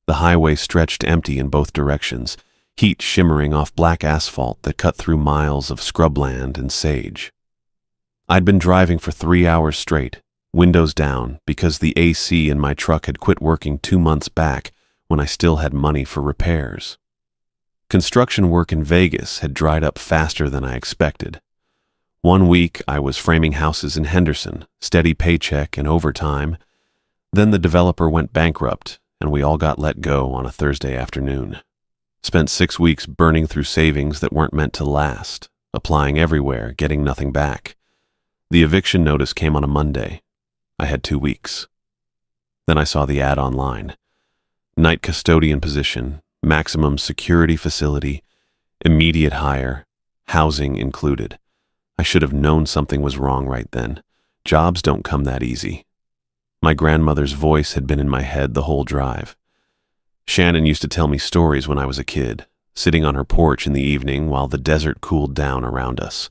The highway stretched empty in both directions, heat shimmering off black asphalt that cut through miles of scrubland and sage. I'd been driving for 3 hours straight, windows down, because the AC in my truck had quit working 2 months back when I still had money for repairs. Construction work in Vegas had dried up faster than I expected. 1 week I was framing houses in Henderson, steady paycheck and overtime. Then the developer went bankrupt, and we all got let go on a Thursday afternoon. Spent 6 weeks burning through savings that weren't meant to last, applying everywhere, getting nothing back. The eviction notice came on a Monday. I had 2 weeks. Then I saw the ad online. Night custodian position, maximum security facility, immediate hire, housing included. I should have known something was wrong right then. Jobs don't come that easy. My grandmother's voice had been in my head the whole drive. Shannon used to tell me stories when I was a kid, sitting on her porch in the evening while the desert cooled down around us.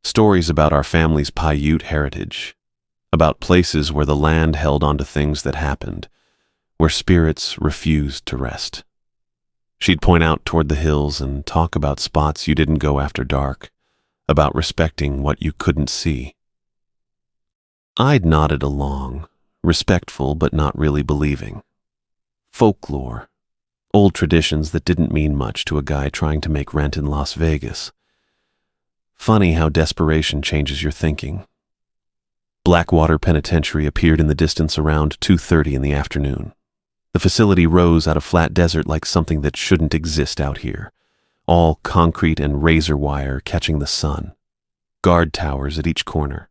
Stories about our family's Paiute heritage, about places where the land held onto things that happened, where spirits refused to rest. She'd point out toward the hills and talk about spots you didn't go after dark, about respecting what you couldn't see. I'd nodded along, respectful but not really believing. Folklore, old traditions that didn't mean much to a guy trying to make rent in Las Vegas. Funny how desperation changes your thinking. Blackwater Penitentiary appeared in the distance around 2:30 in the afternoon. The facility rose out of flat desert like something that shouldn't exist out here, all concrete and razor wire catching the sun. Guard towers at each corner,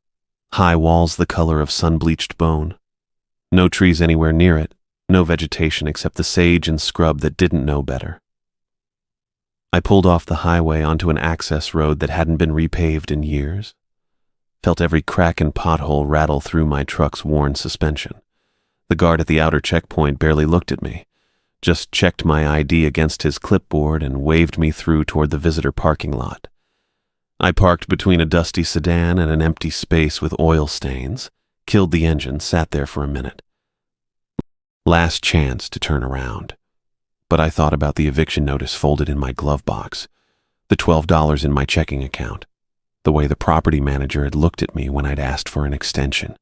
high walls the color of sun-bleached bone. No trees anywhere near it, no vegetation except the sage and scrub that didn't know better. I pulled off the highway onto an access road that hadn't been repaved in years. Felt every crack and pothole rattle through my truck's worn suspension. The guard at the outer checkpoint barely looked at me, just checked my ID against his clipboard and waved me through toward the visitor parking lot. I parked between a dusty sedan and an empty space with oil stains, killed the engine, sat there for a minute. Last chance to turn around. But I thought about the eviction notice folded in my glove box, the $12 in my checking account, the way the property manager had looked at me when I'd asked for an extension.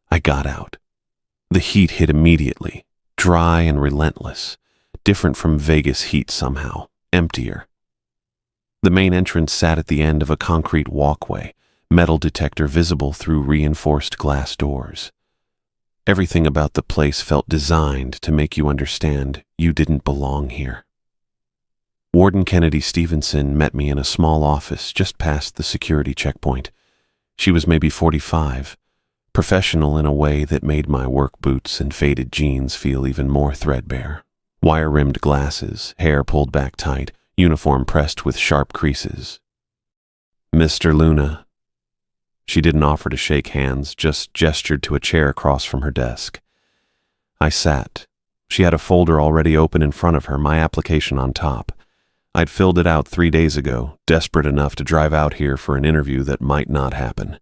I got out. The heat hit immediately, dry and relentless, different from Vegas heat somehow, emptier. The main entrance sat at the end of a concrete walkway, metal detector visible through reinforced glass doors. Everything about the place felt designed to make you understand you didn't belong here. Warden Kennedy Stevenson met me in a small office just past the security checkpoint. She was maybe 45, professional in a way that made my work boots and faded jeans feel even more threadbare. Wire-rimmed glasses, hair pulled back tight, uniform pressed with sharp creases. "Mr. Luna." She didn't offer to shake hands, just gestured to a chair across from her desk. I sat. She had a folder already open in front of her, my application on top. I'd filled it out 3 days ago, desperate enough to drive out here for an interview that might not happen.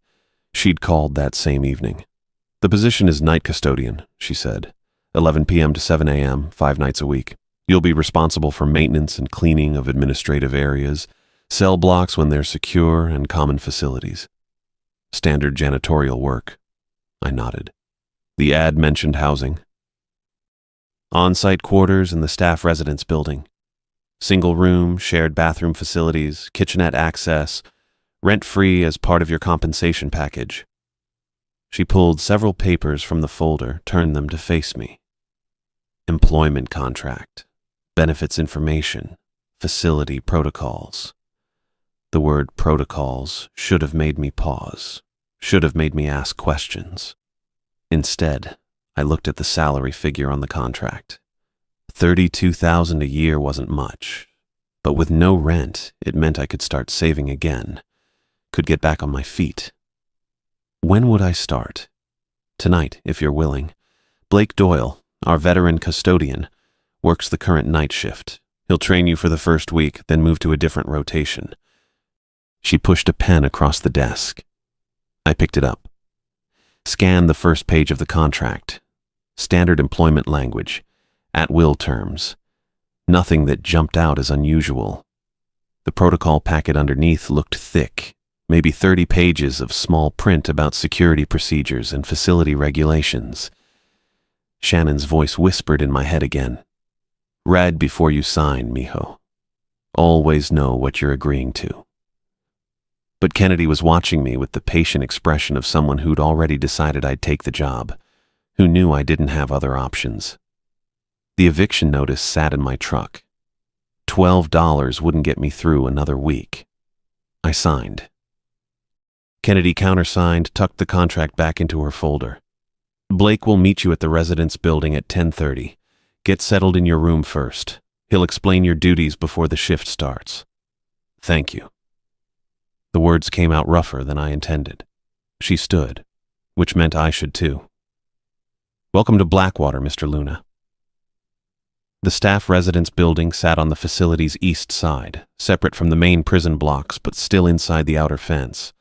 She'd called that same evening. "The position is night custodian," she said. 11 p.m. to 7 a.m., 5 nights a week. You'll be responsible for maintenance and cleaning of administrative areas, cell blocks when they're secure, and common facilities. Standard janitorial work. I nodded. The ad mentioned housing. On-site quarters in the staff residence building. Single room, shared bathroom facilities, kitchenette access, rent-free as part of your compensation package. She pulled several papers from the folder, turned them to face me. Employment contract, benefits information, facility protocols. The word protocols should have made me pause, should have made me ask questions. Instead, I looked at the salary figure on the contract. $32,000 a year wasn't much, but with no rent, it meant I could start saving again, could get back on my feet. When would I start? Tonight, if you're willing. Blake Doyle, our veteran custodian, works the current night shift. He'll train you for the first week, then move to a different rotation. She pushed a pen across the desk. I picked it up. Scanned the first page of the contract. Standard employment language. At-will terms. Nothing that jumped out as unusual. The protocol packet underneath looked thick, maybe 30 pages of small print about security procedures and facility regulations. Shannon's voice whispered in my head again. Read before you sign, mijo. Always know what you're agreeing to. But Kennedy was watching me with the patient expression of someone who'd already decided I'd take the job, who knew I didn't have other options. The eviction notice sat in my truck. $12 wouldn't get me through another week. I signed. Kennedy countersigned, tucked the contract back into her folder. Blake will meet you at the residence building at 10:30. Get settled in your room first. He'll explain your duties before the shift starts. Thank you. The words came out rougher than I intended. She stood, which meant I should too. Welcome to Blackwater, Mr. Luna. The staff residence building sat on the facility's east side, separate from the main prison blocks but still inside the outer fence.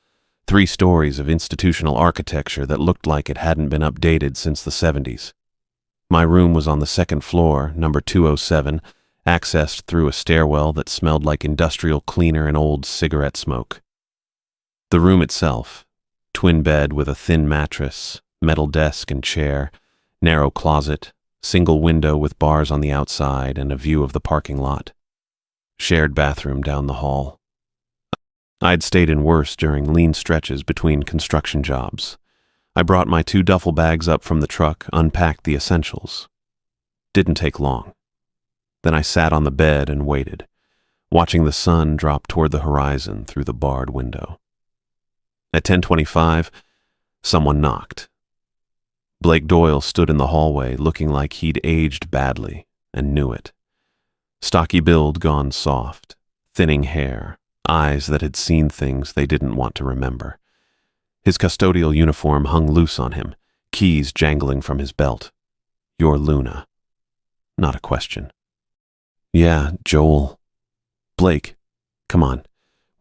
3 stories of institutional architecture that looked like it hadn't been updated since the 70s. My room was on the 2nd floor, number 207, accessed through a stairwell that smelled like industrial cleaner and old cigarette smoke. The room itself, twin bed with a thin mattress, metal desk and chair, narrow closet, single window with bars on the outside and a view of the parking lot. Shared bathroom down the hall. I'd stayed in worse during lean stretches between construction jobs. I brought my 2 duffel bags up from the truck, unpacked the essentials. Didn't take long. Then I sat on the bed and waited, watching the sun drop toward the horizon through the barred window. At 10:25, someone knocked. Blake Doyle stood in the hallway looking like he'd aged badly and knew it. Stocky build gone soft, thinning hair, eyes that had seen things they didn't want to remember. His custodial uniform hung loose on him, keys jangling from his belt. You're Luna. Not a question. Yeah, Joel. Blake, come on.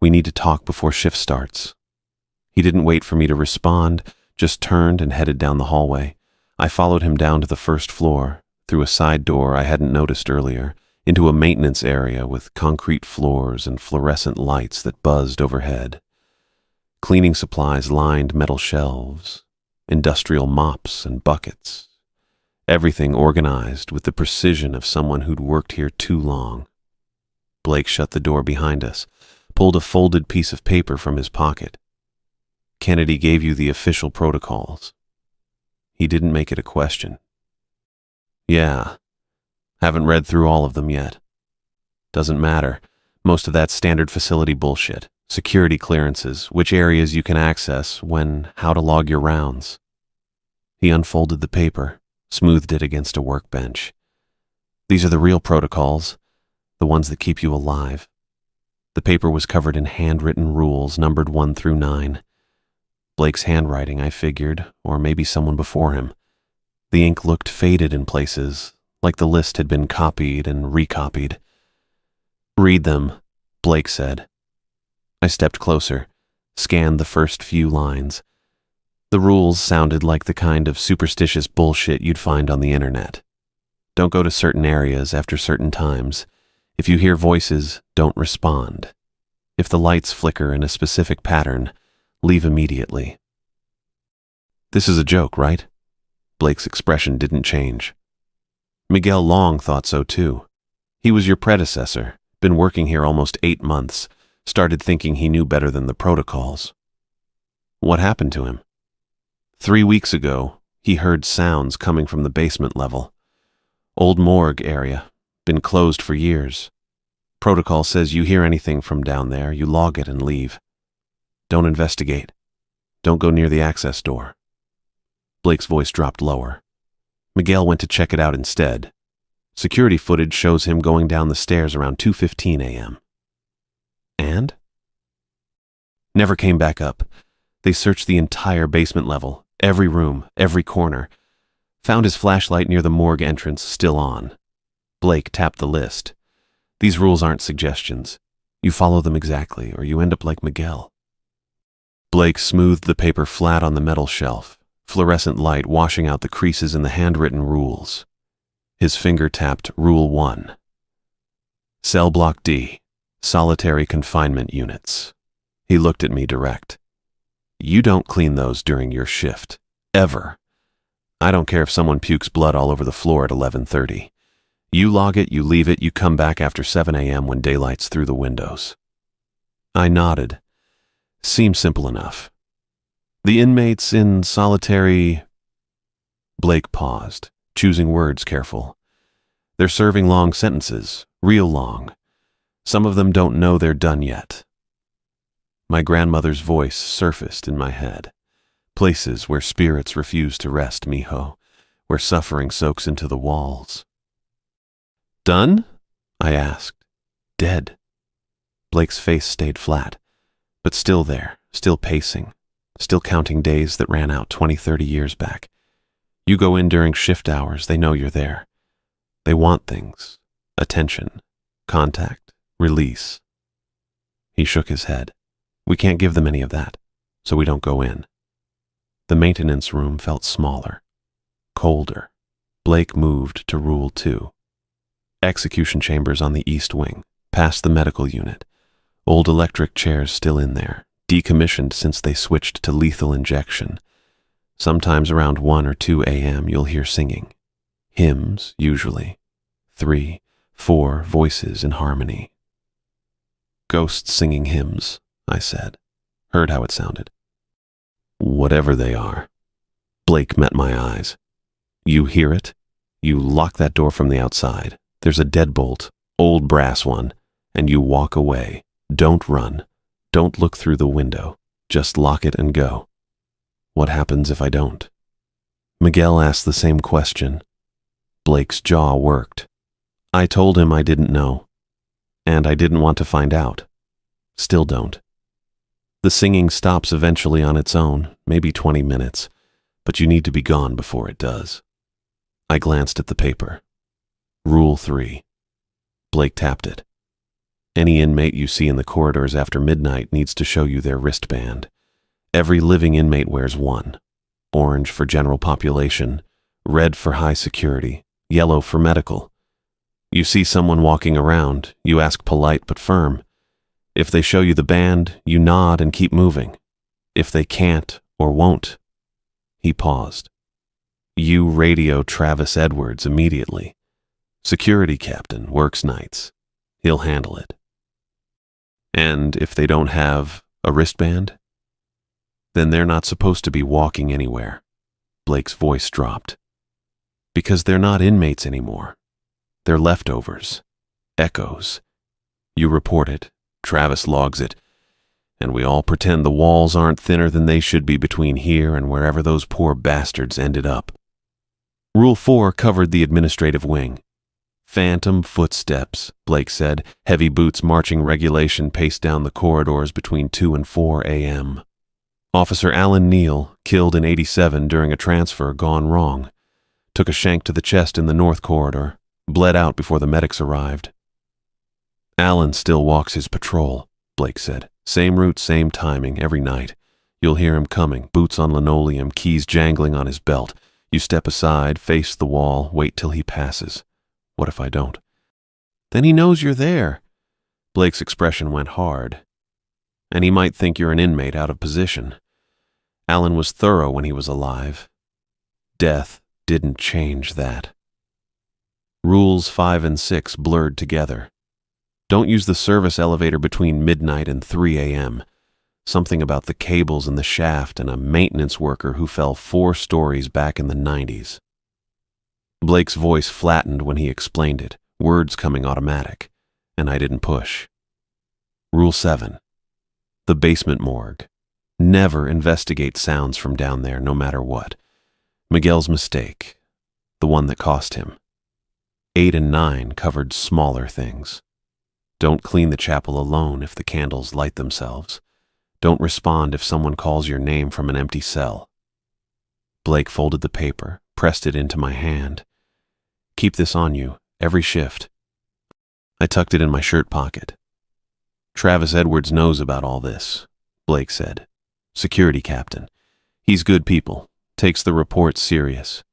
We need to talk before shift starts. He didn't wait for me to respond, just turned and headed down the hallway. I followed him down to the 1st floor, through a side door I hadn't noticed earlier, into a maintenance area with concrete floors and fluorescent lights that buzzed overhead. Cleaning supplies lined metal shelves, industrial mops and buckets. Everything organized with the precision of someone who'd worked here too long. Blake shut the door behind us, pulled a folded piece of paper from his pocket. Kennedy gave you the official protocols. He didn't make it a question. Yeah. Haven't read through all of them yet. Doesn't matter. Most of that's standard facility bullshit. Security clearances, which areas you can access, when, how to log your rounds. He unfolded the paper, smoothed it against a workbench. These are the real protocols, the ones that keep you alive. The paper was covered in handwritten rules numbered 1 through 9. Blake's handwriting, I figured, or maybe someone before him. The ink looked faded in places, like the list had been copied and recopied. Read them, Blake said. I stepped closer, scanned the first few lines. The rules sounded like the kind of superstitious bullshit you'd find on the internet. Don't go to certain areas after certain times. If you hear voices, don't respond. If the lights flicker in a specific pattern, leave immediately. This is a joke, right? Blake's expression didn't change. Miguel Long thought so too. He was your predecessor, been working here almost 8 months, started thinking he knew better than the protocols. What happened to him? 3 weeks ago, he heard sounds coming from the basement level. Old morgue area, been closed for years. Protocol says you hear anything from down there, you log it and leave. Don't investigate. Don't go near the access door. Blake's voice dropped lower. Miguel went to check it out instead. Security footage shows him going down the stairs around 2:15 a.m. And? Never came back up. They searched the entire basement level, every room, every corner. Found his flashlight near the morgue entrance still on. Blake tapped the list. These rules aren't suggestions. You follow them exactly, or you end up like Miguel. Blake smoothed the paper flat on the metal shelf, fluorescent light washing out the creases in the handwritten rules. His finger tapped Rule 1. Cell Block D, solitary confinement units. He looked at me direct. You don't clean those during your shift. Ever. I don't care if someone pukes blood all over the floor at 11:30. You log it, you leave it, you come back after 7 a.m. when daylight's through the windows. I nodded. Seemed simple enough. The inmates in solitary... Blake paused, choosing words careful. They're serving long sentences, real long. Some of them don't know they're done yet. My grandmother's voice surfaced in my head. Places where spirits refuse to rest, mijo, where suffering soaks into the walls. Done? I asked. Dead. Blake's face stayed flat, but still there, still pacing, still counting days that ran out 20, 30 years back. You go in during shift hours, they know you're there. They want things, attention, contact, release. He shook his head. We can't give them any of that, so we don't go in. The maintenance room felt smaller, colder. Blake moved to Rule 2. Execution chambers on the east wing, past the medical unit. Old electric chairs still in there, decommissioned since they switched to lethal injection. Sometimes around 1 or 2 a.m. you'll hear singing. Hymns, usually. 3, 4 voices in harmony. Ghosts singing hymns, I said. Heard how it sounded. Whatever they are. Blake met my eyes. You hear it? You lock that door from the outside. There's a deadbolt, old brass one, and you walk away. Don't run. Don't look through the window. Just lock it and go. What happens if I don't? Miguel asked the same question. Blake's jaw worked. I told him I didn't know, and I didn't want to find out. Still don't. The singing stops eventually on its own, maybe 20 minutes, but you need to be gone before it does. I glanced at the paper. Rule 3. Blake tapped it. Any inmate you see in the corridors after midnight needs to show you their wristband. Every living inmate wears one. Orange for general population, red for high security, yellow for medical. You see someone walking around, you ask polite but firm. If they show you the band, you nod and keep moving. If they can't or won't. He paused. You radio Travis Edwards immediately. Security captain, works nights. He'll handle it. And if they don't have a wristband? Then they're not supposed to be walking anywhere. Blake's voice dropped. Because they're not inmates anymore. They're leftovers. Echoes. You report it. Travis logs it. And we all pretend the walls aren't thinner than they should be between here and wherever those poor bastards ended up. Rule 4 covered the administrative wing. Phantom footsteps, Blake said, heavy boots marching regulation paced down the corridors between 2 and 4 a.m. Officer Alan Neal, killed in '87 during a transfer gone wrong, took a shank to the chest in the north corridor, bled out before the medics arrived. Alan still walks his patrol, Blake said. Same route, same timing, every night. You'll hear him coming, boots on linoleum, keys jangling on his belt. You step aside, face the wall, wait till he passes. What if I don't? Then he knows you're there. Blake's expression went hard. And he might think you're an inmate out of position. Alan was thorough when he was alive. Death didn't change that. Rules 5 and 6 blurred together. Don't use the service elevator between midnight and 3 a.m. Something about the cables in the shaft and a maintenance worker who fell 4 stories back in the 90s. Blake's voice flattened when he explained it, words coming automatic, and I didn't push. Rule 7. The basement morgue. Never investigate sounds from down there, no matter what. Miguel's mistake. The one that cost him. 8 and 9 covered smaller things. Don't clean the chapel alone if the candles light themselves. Don't respond if someone calls your name from an empty cell. Blake folded the paper, pressed it into my hand. Keep this on you, every shift. I tucked it in my shirt pocket. Travis Edwards knows about all this, Blake said. Security captain. He's good people, takes the reports serious.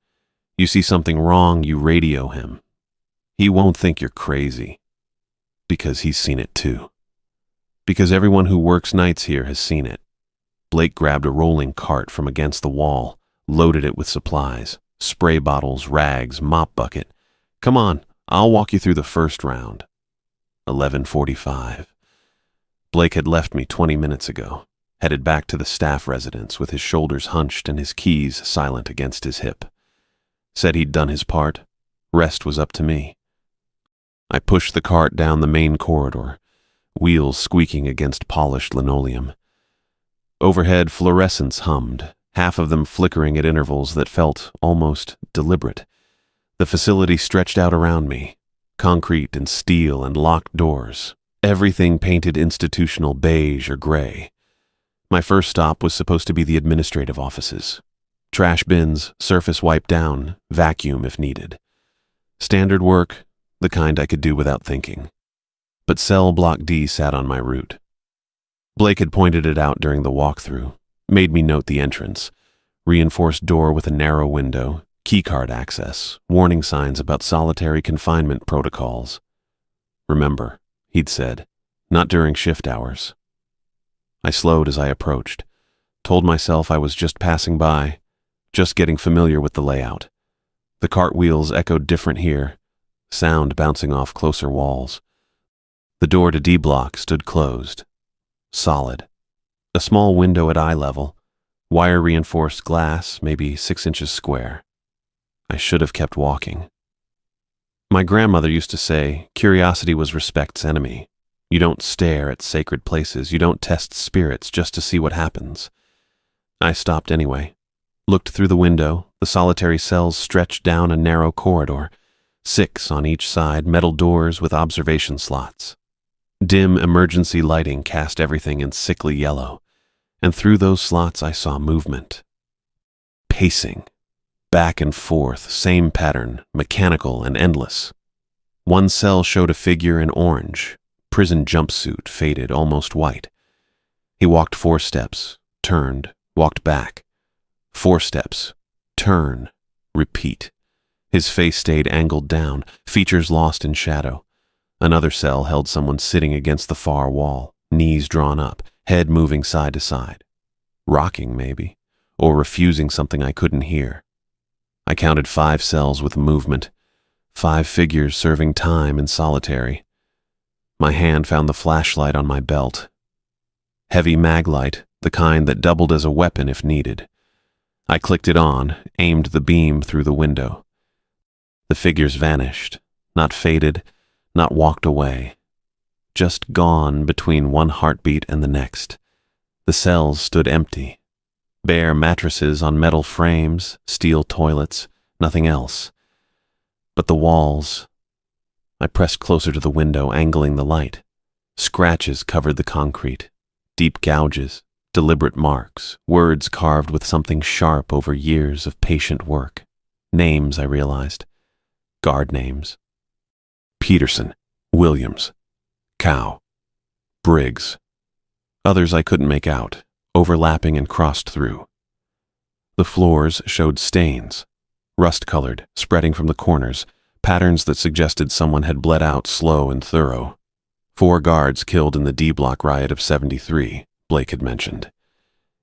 You see something wrong, you radio him. He won't think you're crazy, because he's seen it too. Because everyone who works nights here has seen it. Blake grabbed a rolling cart from against the wall, loaded it with supplies, spray bottles, rags, mop bucket. Come on, I'll walk you through the first round. 11:45. Blake had left me 20 minutes ago, headed back to the staff residence with his shoulders hunched and his keys silent against his hip. Said he'd done his part. Rest was up to me. I pushed the cart down the main corridor, wheels squeaking against polished linoleum. Overhead, fluorescents hummed, half of them flickering at intervals that felt almost deliberate. The facility stretched out around me, concrete and steel and locked doors, everything painted institutional beige or gray. My first stop was supposed to be the administrative offices. Trash bins, surface wiped down, vacuum if needed. Standard work, the kind I could do without thinking. But cell block D sat on my route. Blake had pointed it out during the walkthrough, made me note the entrance. Reinforced door with a narrow window, keycard access, warning signs about solitary confinement protocols. Remember, he'd said, not during shift hours. I slowed as I approached, told myself I was just passing by, just getting familiar with the layout. The cartwheels echoed different here, sound bouncing off closer walls. The door to D block stood closed, solid. A small window at eye level, wire-reinforced glass, maybe 6 inches square. I should have kept walking. My grandmother used to say, curiosity was respect's enemy. You don't stare at sacred places, you don't test spirits just to see what happens. I stopped anyway, looked through the window. The solitary cells stretched down a narrow corridor, 6 on each side, metal doors with observation slots. Dim emergency lighting cast everything in sickly yellow, and through those slots I saw movement. Pacing, back and forth, same pattern, mechanical and endless. One cell showed a figure in orange, prison jumpsuit, faded, almost white. He walked 4 steps, turned, walked back. 4 steps, turn, repeat. His face stayed angled down, features lost in shadow. Another cell held someone sitting against the far wall, knees drawn up, head moving side to side. Rocking, maybe, or refusing something I couldn't hear. I counted 5 cells with movement, 5 figures serving time in solitary. My hand found the flashlight on my belt. Heavy mag light, the kind that doubled as a weapon if needed. I clicked it on, aimed the beam through the window. The figures vanished, not faded, not walked away. Just gone between one heartbeat and the next. The cells stood empty. Bare mattresses on metal frames, steel toilets, nothing else. But the walls. I pressed closer to the window, angling the light. Scratches covered the concrete, deep gouges, deliberate marks, words carved with something sharp over years of patient work. Names, I realized. Guard names. Peterson, Williams, Cow, Briggs. Others I couldn't make out, overlapping and crossed through. The floors showed stains, rust-colored, spreading from the corners, patterns that suggested someone had bled out slow and thorough. 4 guards killed in the D Block riot of '73, Blake had mentioned.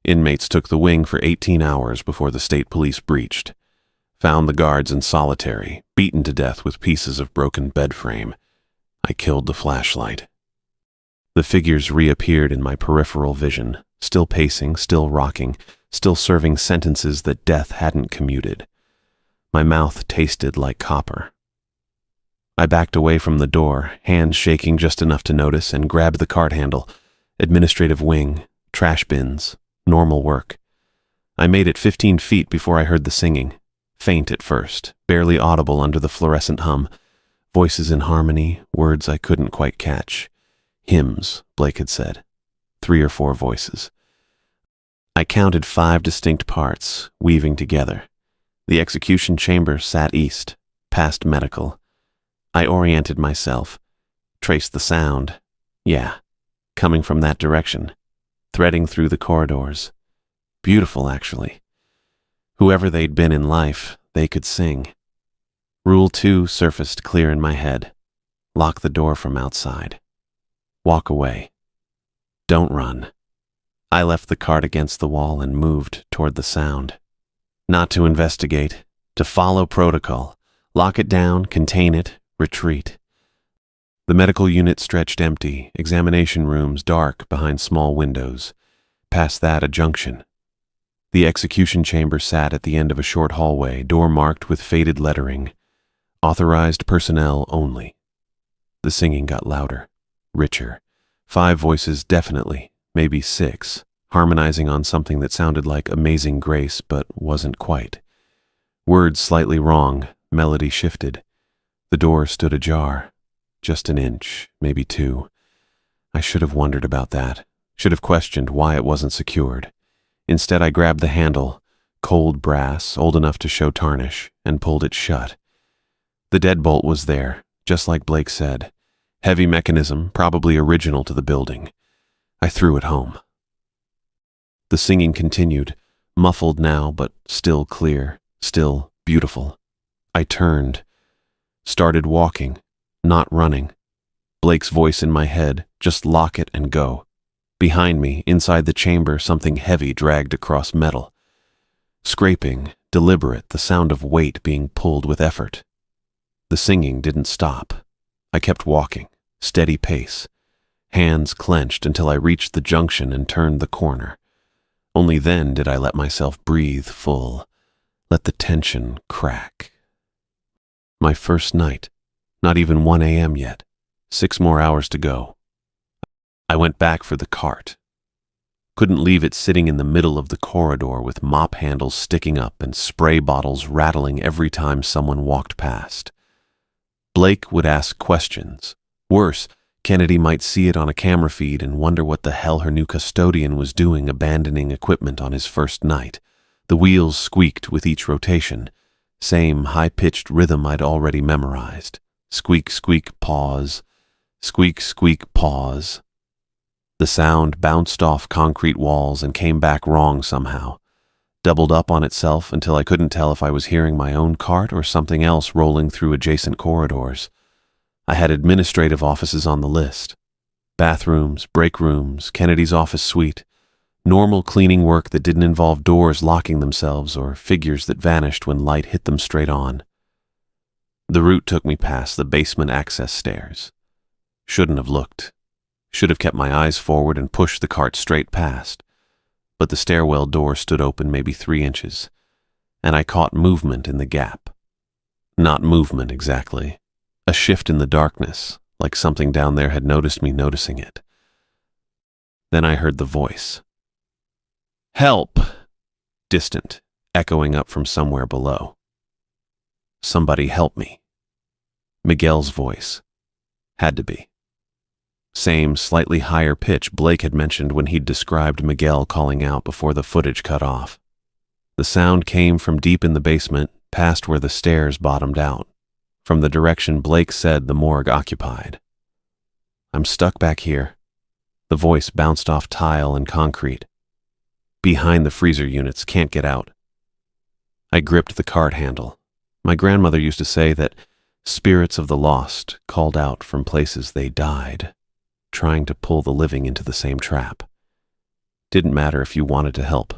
Inmates took the wing for 18 hours before the state police breached. Found the guards in solitary, beaten to death with pieces of broken bed frame. I killed the flashlight. The figures reappeared in my peripheral vision, still pacing, still rocking, still serving sentences that death hadn't commuted. My mouth tasted like copper. I backed away from the door, hands shaking just enough to notice, and grabbed the cart handle. Administrative wing, trash bins, normal work. I made it 15 feet before I heard the singing. Faint at first, barely audible under the fluorescent hum. Voices in harmony, words I couldn't quite catch. Hymns, Blake had said. 3 or 4 voices. I counted 5 distinct parts, weaving together. The execution chamber sat east, past medical. I oriented myself, traced the sound. Yeah, coming from that direction, threading through the corridors. Beautiful, actually. Whoever they'd been in life, they could sing. Rule 2 surfaced clear in my head. Lock the door from outside. Walk away. Don't run. I left the cart against the wall and moved toward the sound. Not to investigate, to follow protocol. Lock it down, contain it, retreat. The medical unit stretched empty, examination rooms dark behind small windows. Past that, a junction. The execution chamber sat at the end of a short hallway, door marked with faded lettering. Authorized personnel only. The singing got louder, richer. 5 voices definitely, maybe 6, harmonizing on something that sounded like Amazing Grace but wasn't quite. Words slightly wrong, melody shifted. The door stood ajar. Just an inch, maybe 2. I should have wondered about that. Should have questioned why it wasn't secured. Instead, I grabbed the handle, cold brass, old enough to show tarnish, and pulled it shut. The deadbolt was there, just like Blake said. Heavy mechanism, probably original to the building. I threw it home. The singing continued, muffled now, but still clear, still beautiful. I turned, started walking, not running. Blake's voice in my head, just lock it and go. Behind me, inside the chamber, something heavy dragged across metal. Scraping, deliberate, the sound of weight being pulled with effort. The singing didn't stop. I kept walking, steady pace. Hands clenched until I reached the junction and turned the corner. Only then did I let myself breathe full, let the tension crack. My first night, not even 1 a.m. yet, 6 more hours to go. I went back for the cart. Couldn't leave it sitting in the middle of the corridor with mop handles sticking up and spray bottles rattling every time someone walked past. Blake would ask questions. Worse, Kennedy might see it on a camera feed and wonder what the hell her new custodian was doing abandoning equipment on his first night. The wheels squeaked with each rotation. Same high-pitched rhythm I'd already memorized. Squeak, squeak, pause. Squeak, squeak, pause. The sound bounced off concrete walls and came back wrong somehow. Doubled up on itself until I couldn't tell if I was hearing my own cart or something else rolling through adjacent corridors. I had administrative offices on the list. Bathrooms, break rooms, Kennedy's office suite. Normal cleaning work that didn't involve doors locking themselves or figures that vanished when light hit them straight on. The route took me past the basement access stairs. Shouldn't have looked. Should have kept my eyes forward and pushed the cart straight past. But the stairwell door stood open maybe 3 inches, and I caught movement in the gap. Not movement exactly. A shift in the darkness, like something down there had noticed me noticing it. Then I heard the voice. Help! Distant, echoing up from somewhere below. Somebody help me. Miguel's voice. Had to be. Same, slightly higher pitch Blake had mentioned when he'd described Miguel calling out before the footage cut off. The sound came from deep in the basement, past where the stairs bottomed out, from the direction Blake said the morgue occupied. I'm stuck back here. The voice bounced off tile and concrete. Behind the freezer units, can't get out. I gripped the cart handle. My grandmother used to say that spirits of the lost called out from places they died, trying to pull the living into the same trap. Didn't matter if you wanted to help.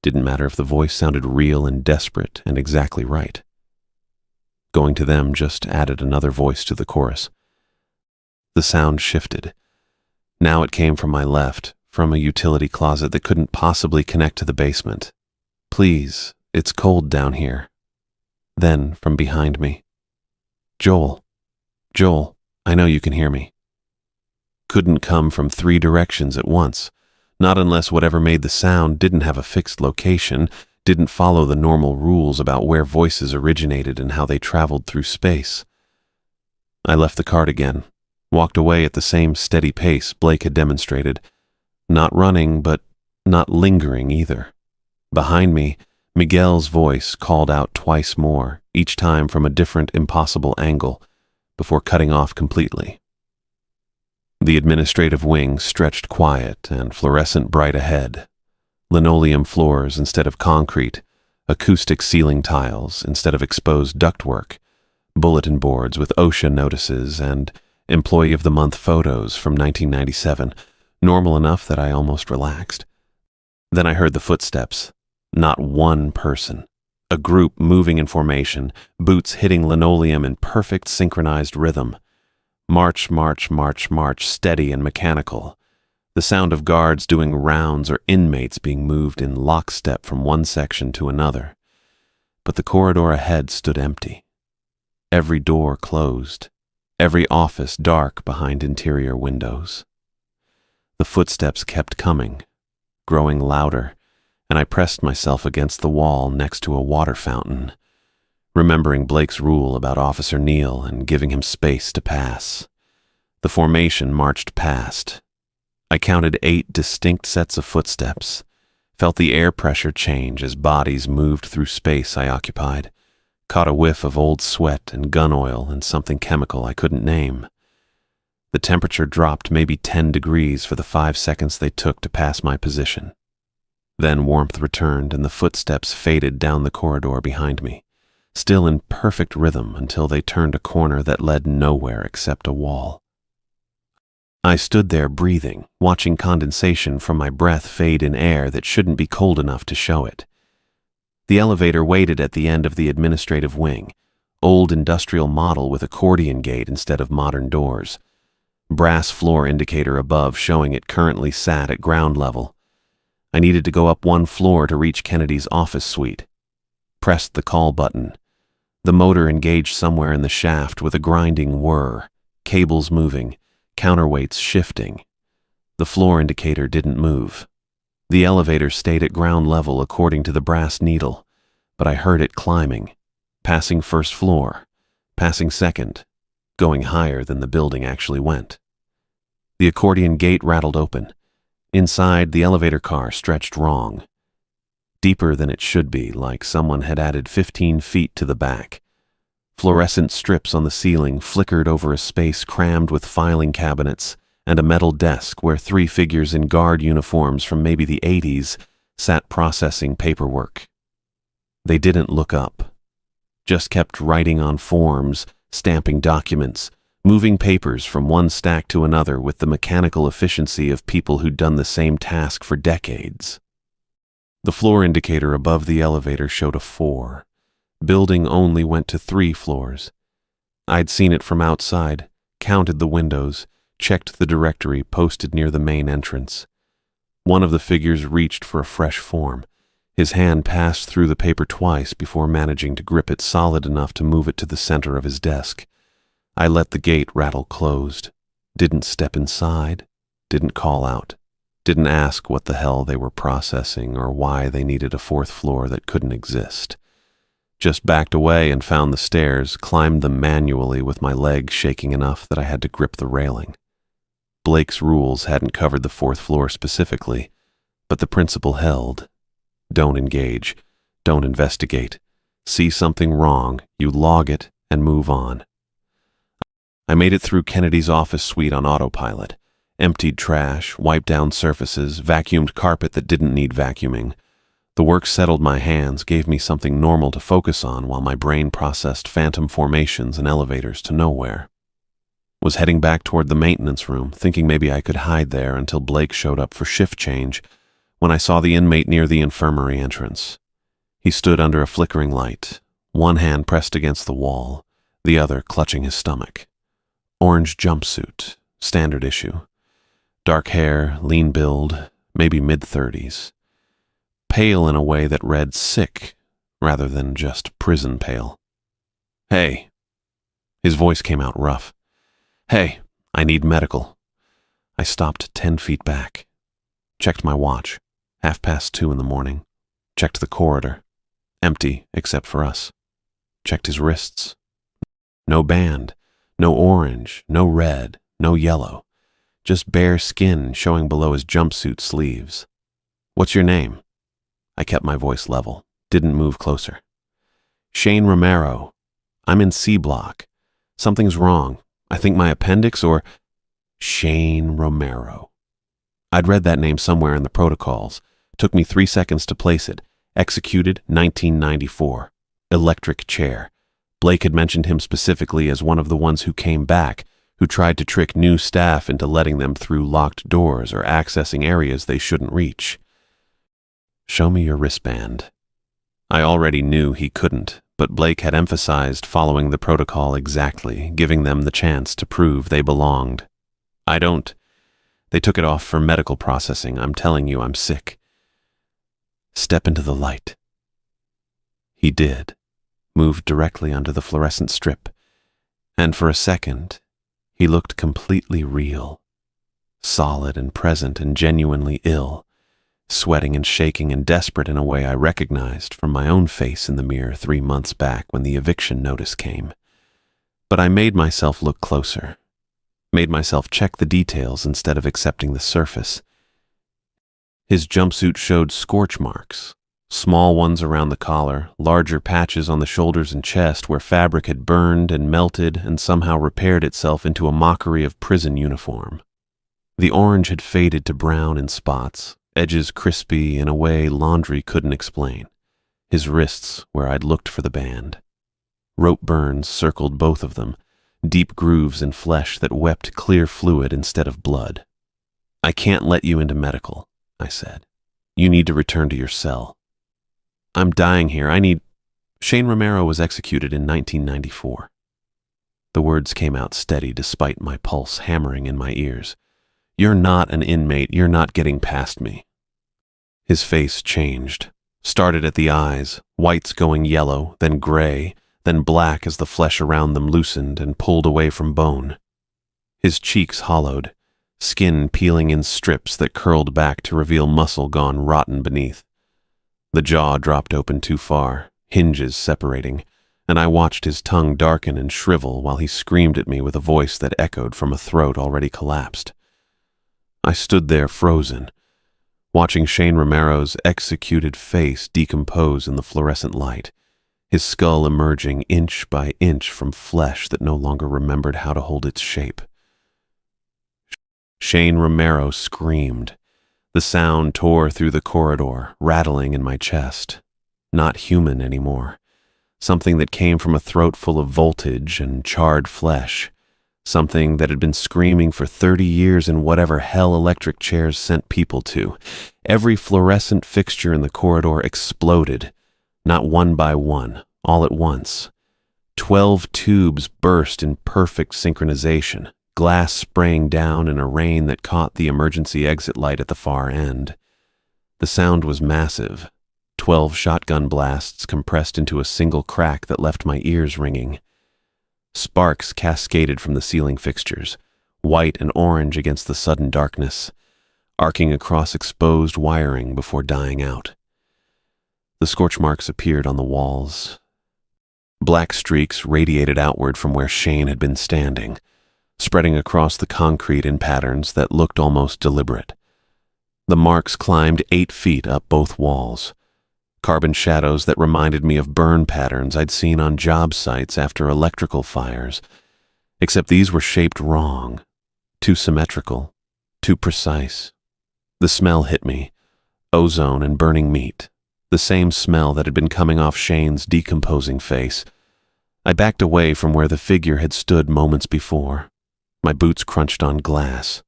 Didn't matter if the voice sounded real and desperate and exactly right. Going to them just added another voice to the chorus. The sound shifted. Now it came from my left, from a utility closet that couldn't possibly connect to the basement. Please, it's cold down here. Then, from behind me. Joel, I know you can hear me. Couldn't come from 3 directions at once, not unless whatever made the sound didn't have a fixed location, didn't follow the normal rules about where voices originated and how they traveled through space. I left the cart again, walked away at the same steady pace Blake had demonstrated, not running, but not lingering either. Behind me, Miguel's voice called out twice more, each time from a different impossible angle, before cutting off completely. The administrative wing stretched quiet and fluorescent bright ahead. Linoleum floors instead of concrete, acoustic ceiling tiles instead of exposed ductwork, bulletin boards with OSHA notices, and Employee of the Month photos from 1997, normal enough that I almost relaxed. Then I heard the footsteps. Not one person. A group moving in formation, boots hitting linoleum in perfect synchronized rhythm. March, march, march, march, steady and mechanical. The sound of guards doing rounds or inmates being moved in lockstep from one section to another. But the corridor ahead stood empty. Every door closed. Every office dark behind interior windows. The footsteps kept coming, growing louder, and I pressed myself against the wall next to a water fountain, remembering Blake's rule about Officer Neal and giving him space to pass. The formation marched past. I counted 8 distinct sets of footsteps, felt the air pressure change as bodies moved through space I occupied, caught a whiff of old sweat and gun oil and something chemical I couldn't name. The temperature dropped maybe 10 degrees for the 5 seconds they took to pass my position. Then warmth returned and the footsteps faded down the corridor behind me, still in perfect rhythm until they turned a corner that led nowhere except a wall. I stood there breathing, watching condensation from my breath fade in air that shouldn't be cold enough to show it. The elevator waited at the end of the administrative wing, old industrial model with accordion gate instead of modern doors. Brass floor indicator above showing it currently sat at ground level. I needed to go up 1 floor to reach Kennedy's office suite. Pressed the call button. The motor engaged somewhere in the shaft with a grinding whir, cables moving, counterweights shifting. The floor indicator didn't move. The elevator stayed at ground level according to the brass needle, but I heard it climbing, passing 1st floor, passing 2nd, going higher than the building actually went. The accordion gate rattled open. Inside, the elevator car stretched wrong. Deeper than it should be, like someone had added 15 feet to the back. Fluorescent strips on the ceiling flickered over a space crammed with filing cabinets and a metal desk where 3 figures in guard uniforms from maybe the 80s sat processing paperwork. They didn't look up, just kept writing on forms, stamping documents, moving papers from one stack to another with the mechanical efficiency of people who'd done the same task for decades. The floor indicator above the elevator showed a 4. Building only went to 3 floors. I'd seen it from outside, counted the windows, checked the directory posted near the main entrance. One of the figures reached for a fresh form. His hand passed through the paper twice before managing to grip it solid enough to move it to the center of his desk. I let the gate rattle closed. Didn't step inside. Didn't call out. Didn't ask what the hell they were processing or why they needed a 4th floor that couldn't exist. Just backed away and found the stairs, climbed them manually with my legs shaking enough that I had to grip the railing. Blake's rules hadn't covered the 4th floor specifically, but the principle held. Don't engage. Don't investigate. See something wrong, you log it, and move on. I made it through Kennedy's office suite on autopilot. Emptied trash, wiped down surfaces, vacuumed carpet that didn't need vacuuming. The work settled my hands, gave me something normal to focus on while my brain processed phantom formations and elevators to nowhere. Was heading back toward the maintenance room, thinking maybe I could hide there until Blake showed up for shift change, when I saw the inmate near the infirmary entrance. He stood under a flickering light, one hand pressed against the wall, the other clutching his stomach. Orange jumpsuit, standard issue. Dark hair, lean build, maybe mid-30s. Pale in a way that read sick, rather than just prison pale. "Hey." His voice came out rough. "Hey, I need medical." I stopped 10 feet back. Checked my watch. 2:30 in the morning. Checked the corridor. Empty, except for us. Checked his wrists. No band. No orange. No red. No yellow. Just bare skin showing below his jumpsuit sleeves. "What's your name?" I kept my voice level. Didn't move closer. "Shane Romero. I'm in C block. Something's wrong. I think my appendix or..." Shane Romero. I'd read that name somewhere in the protocols. Took me 3 seconds to place it. Executed 1994. Electric chair. Blake had mentioned him specifically as one of the ones who came back, who tried to trick new staff into letting them through locked doors or accessing areas they shouldn't reach. Show me your wristband. I already knew he couldn't, but Blake had emphasized following the protocol exactly, giving them the chance to prove they belonged. I don't. They took it off for medical processing. I'm telling you, I'm sick. Step into the light. He did, moved directly under the fluorescent strip, and for a second, he looked completely real, solid and present and genuinely ill, sweating and shaking and desperate in a way I recognized from my own face in the mirror 3 months back when the eviction notice came. But I made myself look closer, made myself check the details instead of accepting the surface. His jumpsuit showed scorch marks, small ones around the collar, larger patches on the shoulders and chest where fabric had burned and melted and somehow repaired itself into a mockery of prison uniform. The orange had faded to brown in spots, edges crispy in a way laundry couldn't explain. His wrists, where I'd looked for the band. Rope burns circled both of them, deep grooves in flesh that wept clear fluid instead of blood. I can't let you into medical, I said. You need to return to your cell. I'm dying here. Shane Romero was executed in 1994. The words came out steady despite my pulse hammering in my ears. You're not an inmate. You're not getting past me. His face changed. Started at the eyes, whites going yellow, then gray, then black as the flesh around them loosened and pulled away from bone. His cheeks hollowed, skin peeling in strips that curled back to reveal muscle gone rotten beneath. The jaw dropped open too far, hinges separating, and I watched his tongue darken and shrivel while he screamed at me with a voice that echoed from a throat already collapsed. I stood there frozen, watching Shane Romero's executed face decompose in the fluorescent light, his skull emerging inch by inch from flesh that no longer remembered how to hold its shape. Shane Romero screamed. The sound tore through the corridor, rattling in my chest. Not human anymore. Something that came from a throat full of voltage and charred flesh. Something that had been screaming for 30 years in whatever hell electric chairs sent people to. Every fluorescent fixture in the corridor exploded, not one by one, all at once. 12 tubes burst in perfect synchronization, glass spraying down in a rain that caught the emergency exit light at the far end. The sound was massive, 12 shotgun blasts compressed into a single crack that left my ears ringing. Sparks cascaded from the ceiling fixtures, white and orange against the sudden darkness, arcing across exposed wiring before dying out. The scorch marks appeared on the walls. Black streaks radiated outward from where Shane had been standing, spreading across the concrete in patterns that looked almost deliberate. The marks climbed 8 feet up both walls, carbon shadows that reminded me of burn patterns I'd seen on job sites after electrical fires, except these were shaped wrong, too symmetrical, too precise. The smell hit me, ozone and burning meat, the same smell that had been coming off Shane's decomposing face. I backed away from where the figure had stood moments before. My boots crunched on glass.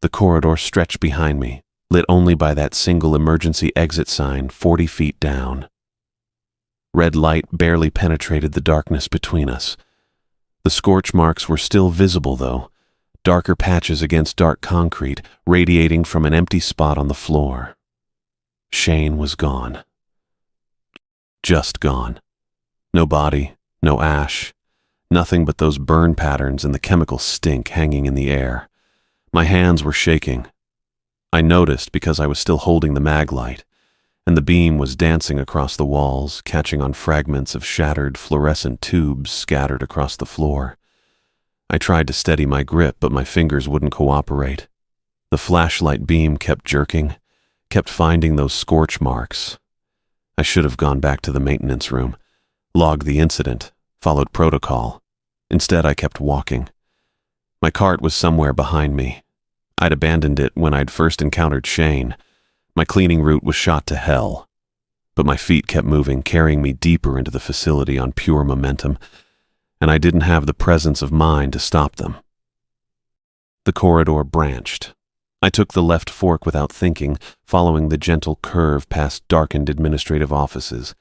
The corridor stretched behind me, lit only by that single emergency exit sign 40 feet down. Red light barely penetrated the darkness between us. The scorch marks were still visible, though, darker patches against dark concrete, radiating from an empty spot on the floor. Shane was gone. Just gone. No body, no ash. Nothing but those burn patterns and the chemical stink hanging in the air. My hands were shaking. I noticed because I was still holding the mag light, and the beam was dancing across the walls, catching on fragments of shattered fluorescent tubes scattered across the floor. I tried to steady my grip, but my fingers wouldn't cooperate. The flashlight beam kept jerking, kept finding those scorch marks. I should have gone back to the maintenance room, logged the incident, followed protocol. Instead, I kept walking. My cart was somewhere behind me. I'd abandoned it when I'd first encountered Shane. My cleaning route was shot to hell. but my feet kept moving, carrying me deeper into the facility on pure momentum, and I didn't have the presence of mind to stop them. The corridor branched. I took the left fork without thinking, following the gentle curve past darkened administrative offices.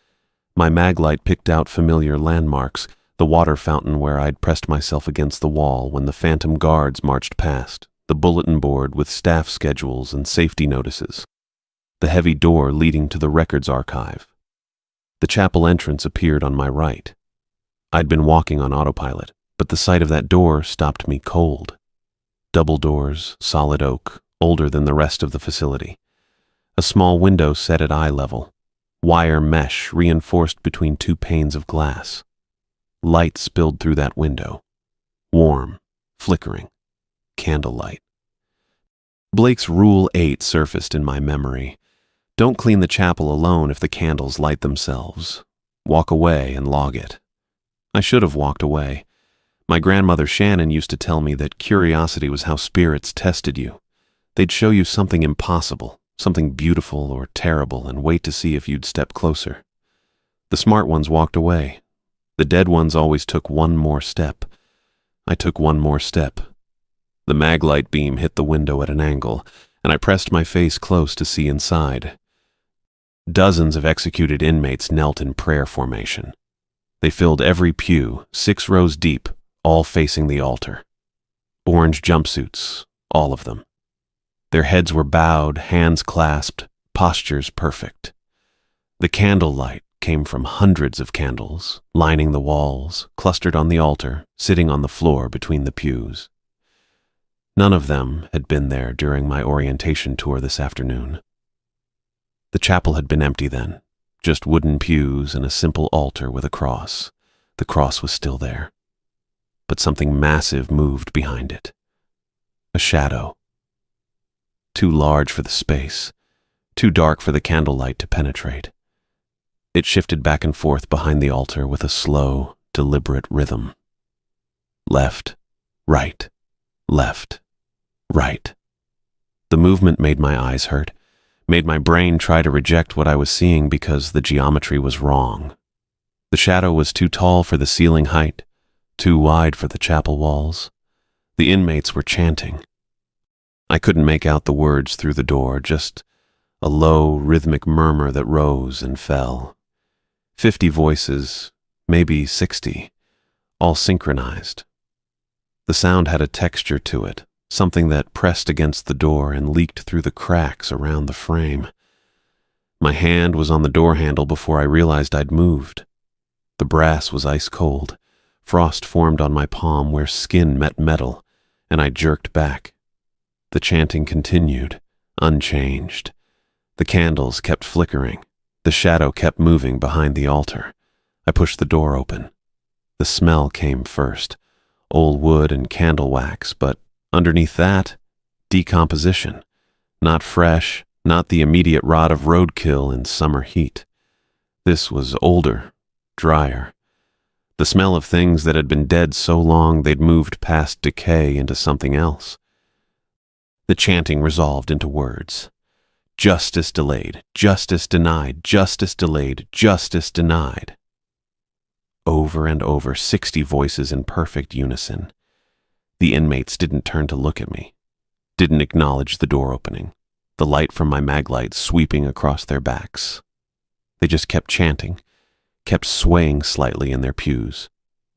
My maglite picked out familiar landmarks, the water fountain where I'd pressed myself against the wall when the phantom guards marched past, the bulletin board with staff schedules and safety notices, the heavy door leading to the records archive. The chapel entrance appeared on my right. I'd been walking on autopilot, but the sight of that door stopped me cold. Double doors, solid oak, older than the rest of the facility. A small window set at eye level. Wire mesh reinforced between two panes of glass. Light spilled through that window. Warm, flickering, candlelight. Blake's Rule 8 surfaced in my memory. Don't clean the chapel alone if the candles light themselves. Walk away and log it. I should have walked away. My grandmother Shannon used to tell me that curiosity was how spirits tested you. They'd show you something impossible, something beautiful or terrible, and wait to see if you'd step closer. The smart ones walked away. The dead ones always took one more step. I took one more step. The maglite beam hit the window at an angle, and I pressed my face close to see inside. Dozens of executed inmates knelt in prayer formation. They filled every pew, 6 rows deep, all facing the altar. Orange jumpsuits, all of them. Their heads were bowed, hands clasped, postures perfect. The candlelight came from hundreds of candles, lining the walls, clustered on the altar, sitting on the floor between the pews. None of them had been there during my orientation tour this afternoon. The chapel had been empty then, just wooden pews and a simple altar with a cross. The cross was still there. But something massive moved behind it. A shadow. Too large for the space, too dark for the candlelight to penetrate. It shifted back and forth behind the altar with a slow, deliberate rhythm. Left, right, left, right. The movement made my eyes hurt, made my brain try to reject what I was seeing because the geometry was wrong. The shadow was too tall for the ceiling height, too wide for the chapel walls. The inmates were chanting. I couldn't make out the words through the door, just a low, rhythmic murmur that rose and fell. 50 voices, maybe 60, all synchronized. The sound had a texture to it, something that pressed against the door and leaked through the cracks around the frame. My hand was on the door handle before I realized I'd moved. The brass was ice cold. Frost formed on my palm where skin met metal, and I jerked back. The chanting continued, unchanged. The candles kept flickering. The shadow kept moving behind the altar. I pushed the door open. The smell came first, old wood and candle wax, but underneath that, decomposition. Not fresh, not the immediate rot of roadkill in summer heat. This was older, drier. The smell of things that had been dead so long they'd moved past decay into something else. The chanting resolved into words. Justice delayed, justice denied, justice delayed, justice denied. Over and over, 60 voices in perfect unison. The inmates didn't turn to look at me, didn't acknowledge the door opening, the light from my maglite sweeping across their backs. They just kept chanting, kept swaying slightly in their pews,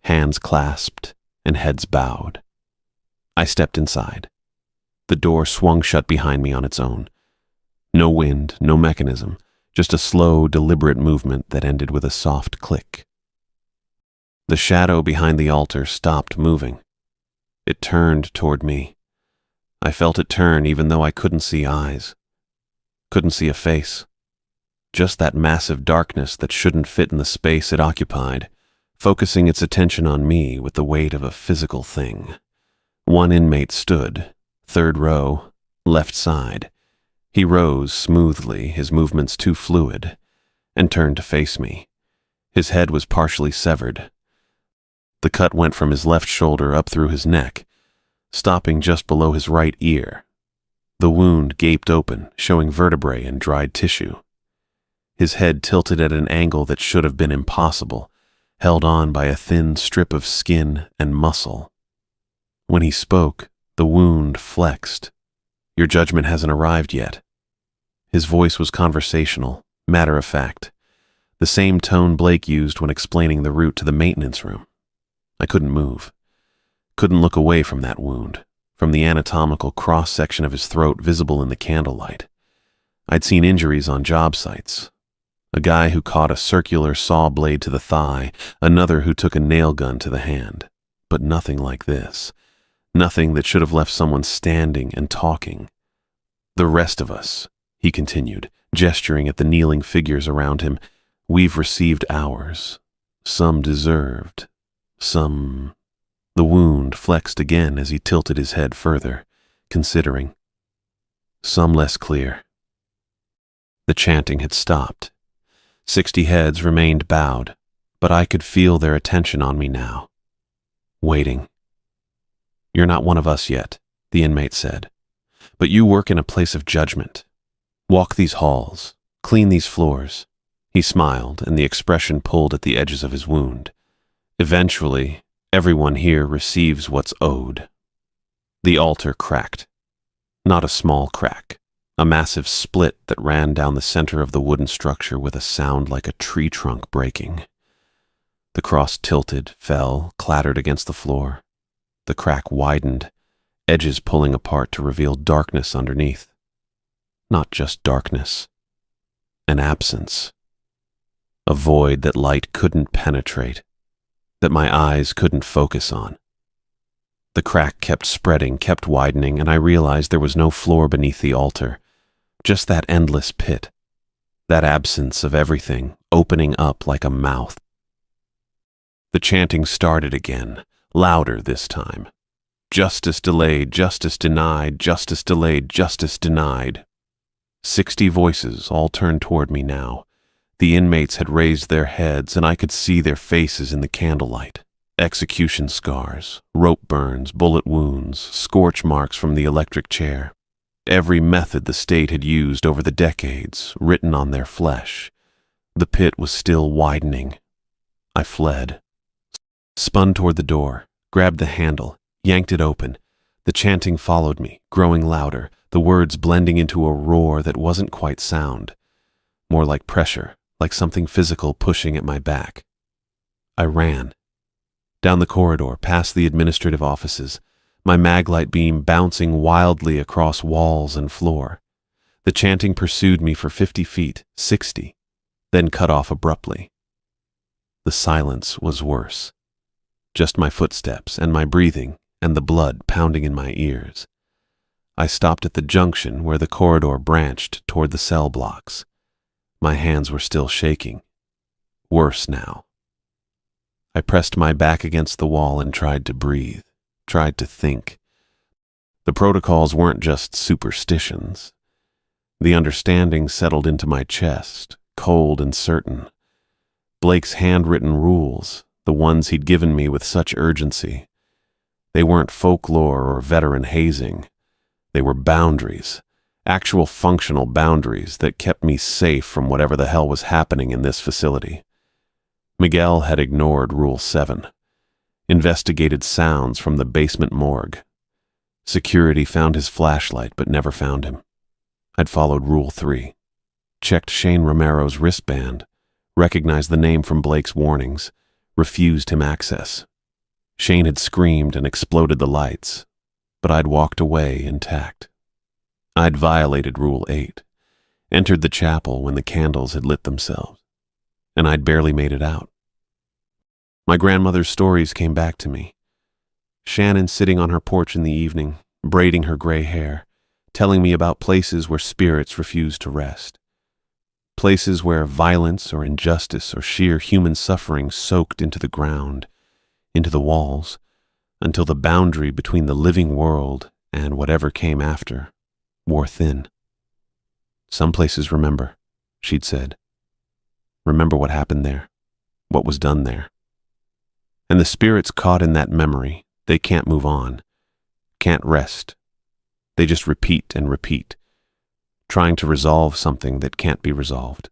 hands clasped and heads bowed. I stepped inside. The door swung shut behind me on its own. No wind, no mechanism, just a slow, deliberate movement that ended with a soft click. The shadow behind the altar stopped moving. It turned toward me. I felt it turn even though I couldn't see eyes, couldn't see a face. Just that massive darkness that shouldn't fit in the space it occupied, focusing its attention on me with the weight of a physical thing. One inmate stood, 3rd row, left side. He rose smoothly, his movements too fluid, and turned to face me. His head was partially severed. The cut went from his left shoulder up through his neck, stopping just below his right ear. The wound gaped open, showing vertebrae and dried tissue. his head tilted at an angle that should have been impossible, held on by a thin strip of skin and muscle. When he spoke, the wound flexed. "Your judgment hasn't arrived yet." His voice was conversational, matter-of-fact, the same tone Blake used when explaining the route to the maintenance room. I couldn't move. Couldn't look away from that wound, from the anatomical cross-section of his throat visible in the candlelight. I'd seen injuries on job sites. A guy who caught a circular saw blade to the thigh, another who took a nail gun to the hand. But nothing like this. Nothing that should have left someone standing and talking. "The rest of us," he continued, gesturing at the kneeling figures around him, "we've received ours. Some deserved. Some—" The wound flexed again as he tilted his head further, considering. "Some less clear." The chanting had stopped. 60 heads remained bowed, but I could feel their attention on me now. Waiting. "You're not one of us yet," the inmate said, "but you work in a place of judgment. Walk these halls, clean these floors." He smiled, and the expression pulled at the edges of his wound. "Eventually, everyone here receives what's owed." The altar cracked. Not a small crack. A massive split that ran down the center of the wooden structure with a sound like a tree trunk breaking. The cross tilted, fell, clattered against the floor. The crack widened, edges pulling apart to reveal darkness underneath. Not just darkness. An absence. A void that light couldn't penetrate, that my eyes couldn't focus on. The crack kept spreading, kept widening, and I realized there was no floor beneath the altar. Just that endless pit, that absence of everything opening up like a mouth. The chanting started again, louder this time. "Justice delayed, justice denied, justice delayed, justice denied." 60 voices all turned toward me now. The inmates had raised their heads, and I could see their faces in the candlelight. Execution scars, rope burns, bullet wounds, scorch marks from the electric chair. Every method the state had used over the decades, written on their flesh. The pit was still widening. I fled. Spun toward the door, grabbed the handle, yanked it open. The chanting followed me, growing louder, the words blending into a roar that wasn't quite sound. More like pressure, like something physical pushing at my back. I ran. Down the corridor, past the administrative offices, my maglite beam bouncing wildly across walls and floor. The chanting pursued me for 50 feet, 60, then cut off abruptly. The silence was worse. Just my footsteps and my breathing and the blood pounding in my ears. I stopped at the junction where the corridor branched toward the cell blocks. My hands were still shaking. Worse now. I pressed my back against the wall and tried to breathe. Tried to think. The protocols weren't just superstitions. The understanding settled into my chest, cold and certain. Blake's handwritten rules, the ones he'd given me with such urgency. They weren't folklore or veteran hazing. They were boundaries, actual functional boundaries that kept me safe from whatever the hell was happening in this facility. Miguel had ignored Rule 7. Investigated sounds from the basement morgue. Security found his flashlight but never found him. I'd followed Rule 3. Checked Shane Romero's wristband, recognized the name from Blake's warnings, refused him access. Shane had screamed and exploded the lights, but I'd walked away intact. I'd violated Rule 8, entered the chapel when the candles had lit themselves, and I'd barely made it out. My grandmother's stories came back to me. Shannon sitting on her porch in the evening, braiding her gray hair, telling me about places where spirits refused to rest. Places where violence or injustice or sheer human suffering soaked into the ground, into the walls, until the boundary between the living world and whatever came after wore thin. "Some places remember," she'd said. "Remember what happened there, what was done there. And the spirits caught in that memory, they can't move on, can't rest. They just repeat and repeat, trying to resolve something that can't be resolved.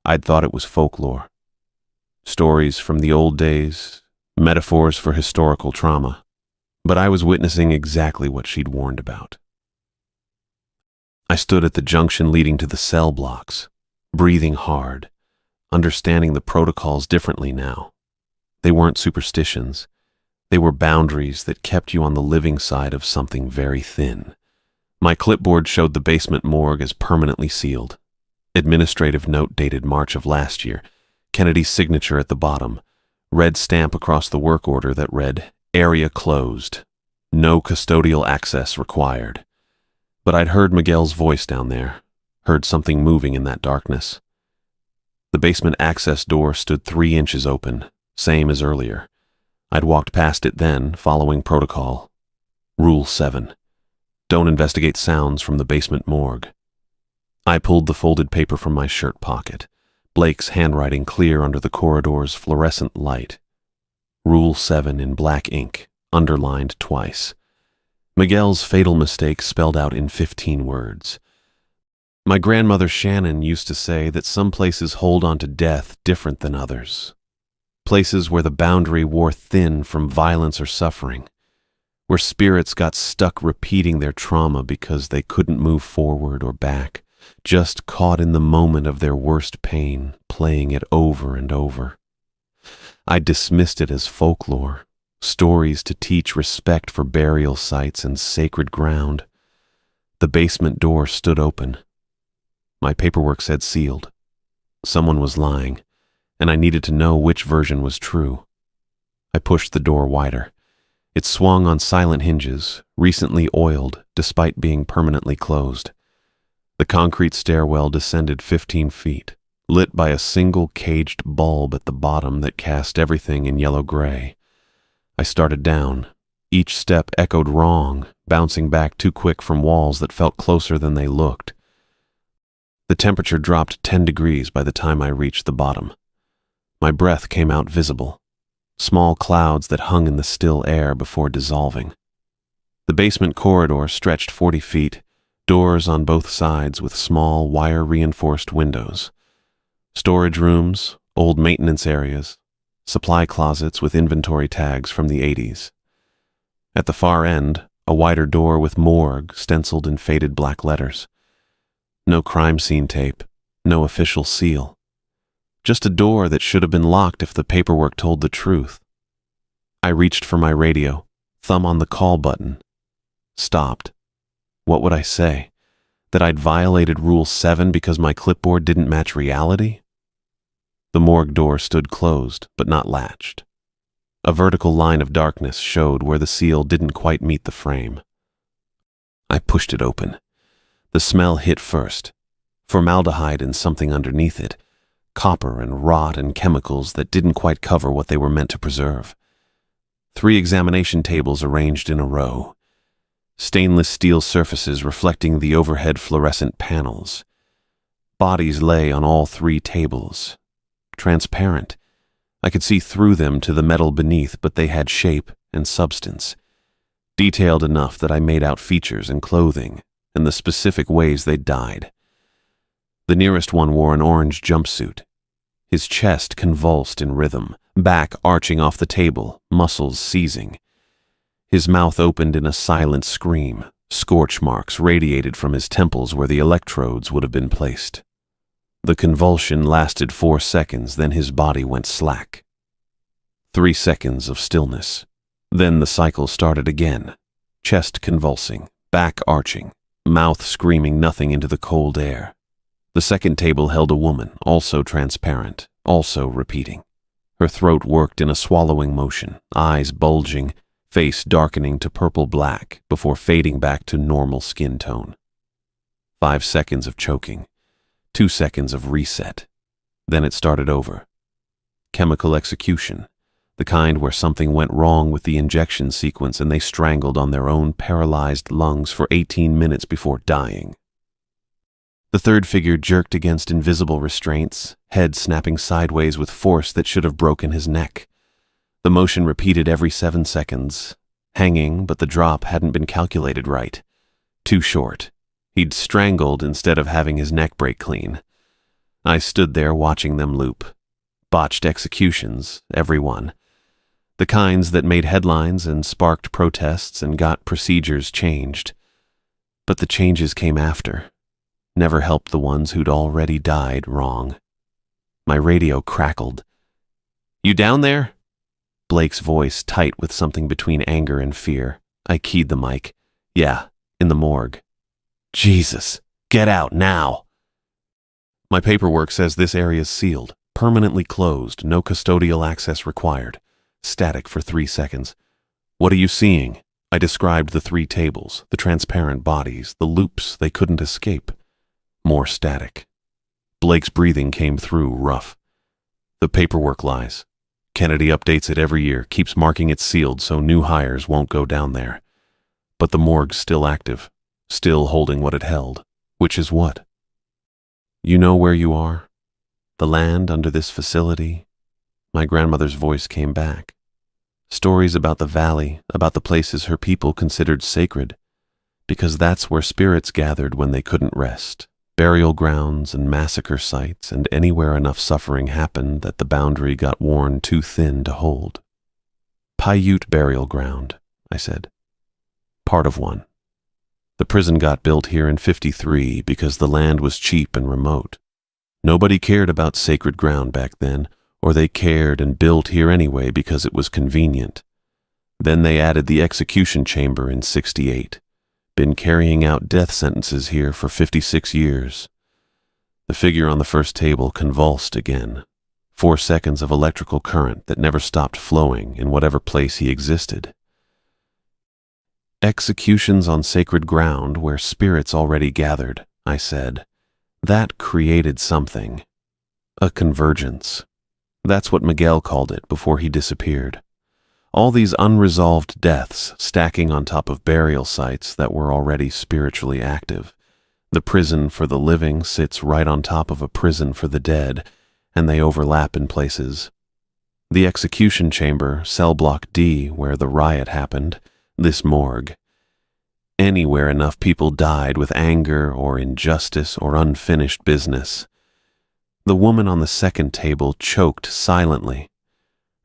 I'd thought it was folklore. Stories from the old days, metaphors for historical trauma. But I was witnessing exactly what she'd warned about. I stood at the junction leading to the cell blocks, breathing hard, understanding the protocols differently now. They weren't superstitions. They were boundaries that kept you on the living side of something very thin. My clipboard showed the basement morgue as permanently sealed. Administrative note dated March of last year, Kennedy's signature at the bottom, red stamp across the work order that read, "Area closed. No custodial access required." But I'd heard Miguel's voice down there, heard something moving in that darkness. The basement access door stood 3 inches open, same as earlier. I'd walked past it then, following protocol. Rule 7. Don't investigate sounds from the basement morgue. I pulled the folded paper from my shirt pocket, Blake's handwriting clear under the corridor's fluorescent light. Rule 7 in black ink, underlined twice. Miguel's fatal mistake spelled out in 15 words. My grandmother Shannon used to say that some places hold on to death different than others. Places where the boundary wore thin from violence or suffering, where spirits got stuck repeating their trauma because they couldn't move forward or back, just caught in the moment of their worst pain, playing it over and over. I dismissed it as folklore, stories to teach respect for burial sites and sacred ground. The basement door stood open. My paperwork said sealed. Someone was lying, and I needed to know which version was true. I pushed the door wider. It swung on silent hinges, recently oiled despite being permanently closed. The concrete stairwell descended 15 feet, lit by a single caged bulb at the bottom that cast everything in yellow-gray. I started down. Each step echoed wrong, bouncing back too quick from walls that felt closer than they looked. The temperature dropped 10 degrees by the time I reached the bottom. My breath came out visible, small clouds that hung in the still air before dissolving. The basement corridor stretched 40 feet, doors on both sides with small wire-reinforced windows. Storage rooms, old maintenance areas, supply closets with inventory tags from the 80s. At the far end, a wider door with morgue stenciled in faded black letters. No crime scene tape, no official seal. Just a door that should have been locked if the paperwork told the truth. I reached for my radio, thumb on the call button. Stopped. What would I say? That I'd violated Rule 7 because my clipboard didn't match reality? The morgue door stood closed, but not latched. A vertical line of darkness showed where the seal didn't quite meet the frame. I pushed it open. The smell hit first. Formaldehyde and something underneath it. Copper and rot and chemicals that didn't quite cover what they were meant to preserve. 3 examination tables arranged in a row. Stainless steel surfaces reflecting the overhead fluorescent panels. Bodies lay on all 3 tables. Transparent. I could see through them to the metal beneath, but they had shape and substance. Detailed enough that I made out features and clothing, and the specific ways they died. The nearest one wore an orange jumpsuit. His chest convulsed in rhythm, back arching off the table, muscles seizing. His mouth opened in a silent scream. Scorch marks radiated from his temples where the electrodes would have been placed. The convulsion lasted 4 seconds, then his body went slack. 3 seconds of stillness. Then the cycle started again. Chest convulsing, back arching, mouth screaming nothing into the cold air. The second table held a woman, also transparent, also repeating. Her throat worked in a swallowing motion, eyes bulging, face darkening to purple-black before fading back to normal skin tone. 5 seconds of choking. 2 seconds of reset. Then it started over. Chemical execution, the kind where something went wrong with the injection sequence and they strangled on their own paralyzed lungs for 18 minutes before dying. The third figure jerked against invisible restraints, head snapping sideways with force that should have broken his neck. The motion repeated every 7 seconds, hanging, but the drop hadn't been calculated right. Too short. He'd strangled instead of having his neck break clean. I stood there watching them loop. Botched executions, every one. The kinds that made headlines and sparked protests and got procedures changed. But the changes came after. Never helped the ones who'd already died wrong. My radio crackled. "You down there?" Blake's voice tight with something between anger and fear. I keyed the mic. "Yeah, in the morgue." "Jesus, get out now!" "My paperwork says this area's sealed, permanently closed, no custodial access required." Static for 3 seconds. "What are you seeing?" I described the 3 tables, the transparent bodies, the loops they couldn't escape. More static. Blake's breathing came through rough. "The paperwork lies. Kennedy updates it every year, keeps marking it sealed so new hires won't go down there. But the morgue's still active, still holding what it held. Which is what? You know where you are? The land under this facility?" My grandmother's voice came back. Stories about the valley, about the places her people considered sacred, because that's where spirits gathered when they couldn't rest. Burial grounds and massacre sites, and anywhere enough suffering happened that the boundary got worn too thin to hold. "Paiute burial ground," I said. "Part of one. The prison got built here in '53 because the land was cheap and remote. Nobody cared about sacred ground back then, or they cared and built here anyway because it was convenient. Then they added the execution chamber in '68. Been carrying out death sentences here for 56 years. The figure on the first table convulsed again. 4 seconds of electrical current that never stopped flowing in whatever place he existed. Executions on sacred ground where spirits already gathered, I said. That created something. A convergence. That's what Miguel called it before he disappeared. All these unresolved deaths stacking on top of burial sites that were already spiritually active. The prison for the living sits right on top of a prison for the dead, and they overlap in places. The execution chamber, cell block D, where the riot happened, this morgue. Anywhere enough people died with anger or injustice or unfinished business. The woman on the second table choked silently.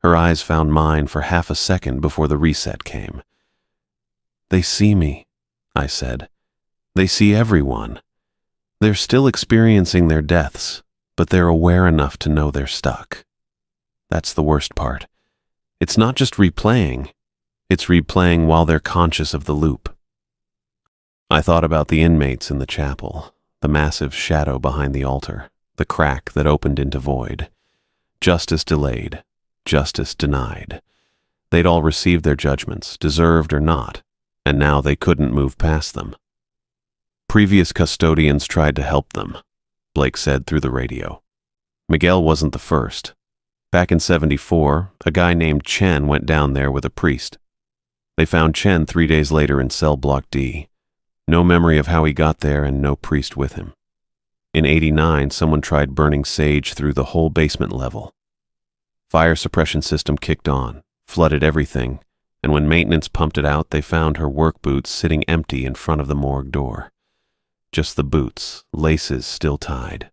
Her eyes found mine for half a second before the reset came. They see me, I said. They see everyone. They're still experiencing their deaths, but they're aware enough to know they're stuck. That's the worst part. It's not just replaying. It's replaying while they're conscious of the loop. I thought about the inmates in the chapel, the massive shadow behind the altar, the crack that opened into void. Justice delayed. Justice denied. They'd all received their judgments, deserved or not, and now they couldn't move past them. Previous custodians tried to help them, Blake said through the radio. Miguel wasn't the first. Back in '74, a guy named Chen went down there with a priest. They found Chen 3 days later in cell block D. No memory of how he got there and no priest with him. In '89, someone tried burning sage through the whole basement level. Fire suppression system kicked on, flooded everything, and when maintenance pumped it out, they found her work boots sitting empty in front of the morgue door. Just the boots, laces still tied.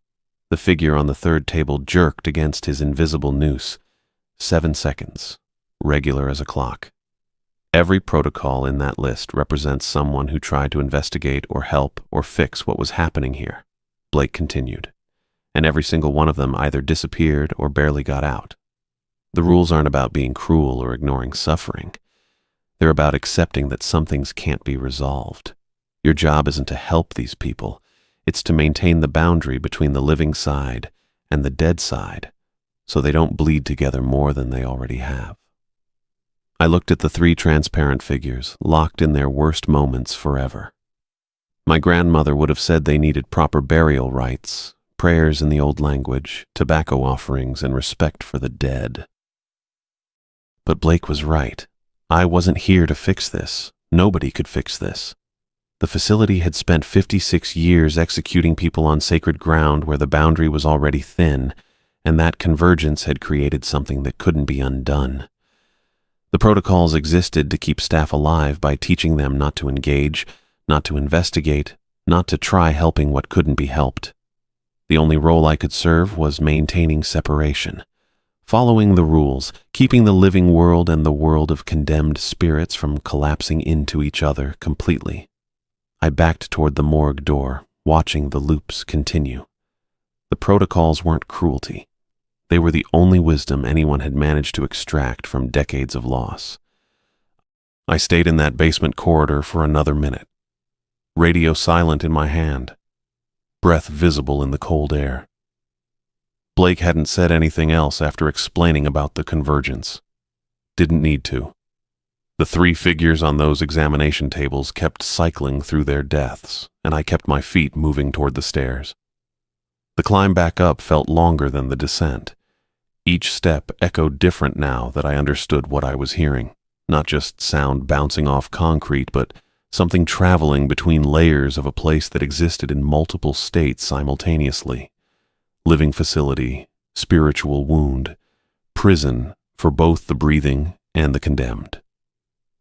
The figure on the third table jerked against his invisible noose. 7 seconds, regular as a clock. Every protocol in that list represents someone who tried to investigate or help or fix what was happening here, Blake continued. And every single one of them either disappeared or barely got out. The rules aren't about being cruel or ignoring suffering. They're about accepting that some things can't be resolved. Your job isn't to help these people. It's to maintain the boundary between the living side and the dead side, so they don't bleed together more than they already have. I looked at the 3 transparent figures, locked in their worst moments forever. My grandmother would have said they needed proper burial rites, prayers in the old language, tobacco offerings, and respect for the dead. But Blake was right. I wasn't here to fix this. Nobody could fix this. The facility had spent 56 years executing people on sacred ground where the boundary was already thin, and that convergence had created something that couldn't be undone. The protocols existed to keep staff alive by teaching them not to engage, not to investigate, not to try helping what couldn't be helped. The only role I could serve was maintaining separation, following the rules, keeping the living world and the world of condemned spirits from collapsing into each other completely. I backed toward the morgue door, watching the loops continue. The protocols weren't cruelty. They were the only wisdom anyone had managed to extract from decades of loss. I stayed in that basement corridor for another minute, radio silent in my hand, breath visible in the cold air. Blake hadn't said anything else after explaining about the convergence. Didn't need to. The 3 figures on those examination tables kept cycling through their deaths, and I kept my feet moving toward the stairs. The climb back up felt longer than the descent. Each step echoed different now that I understood what I was hearing. Not just sound bouncing off concrete, but something traveling between layers of a place that existed in multiple states simultaneously. Living facility, spiritual wound, prison for both the breathing and the condemned.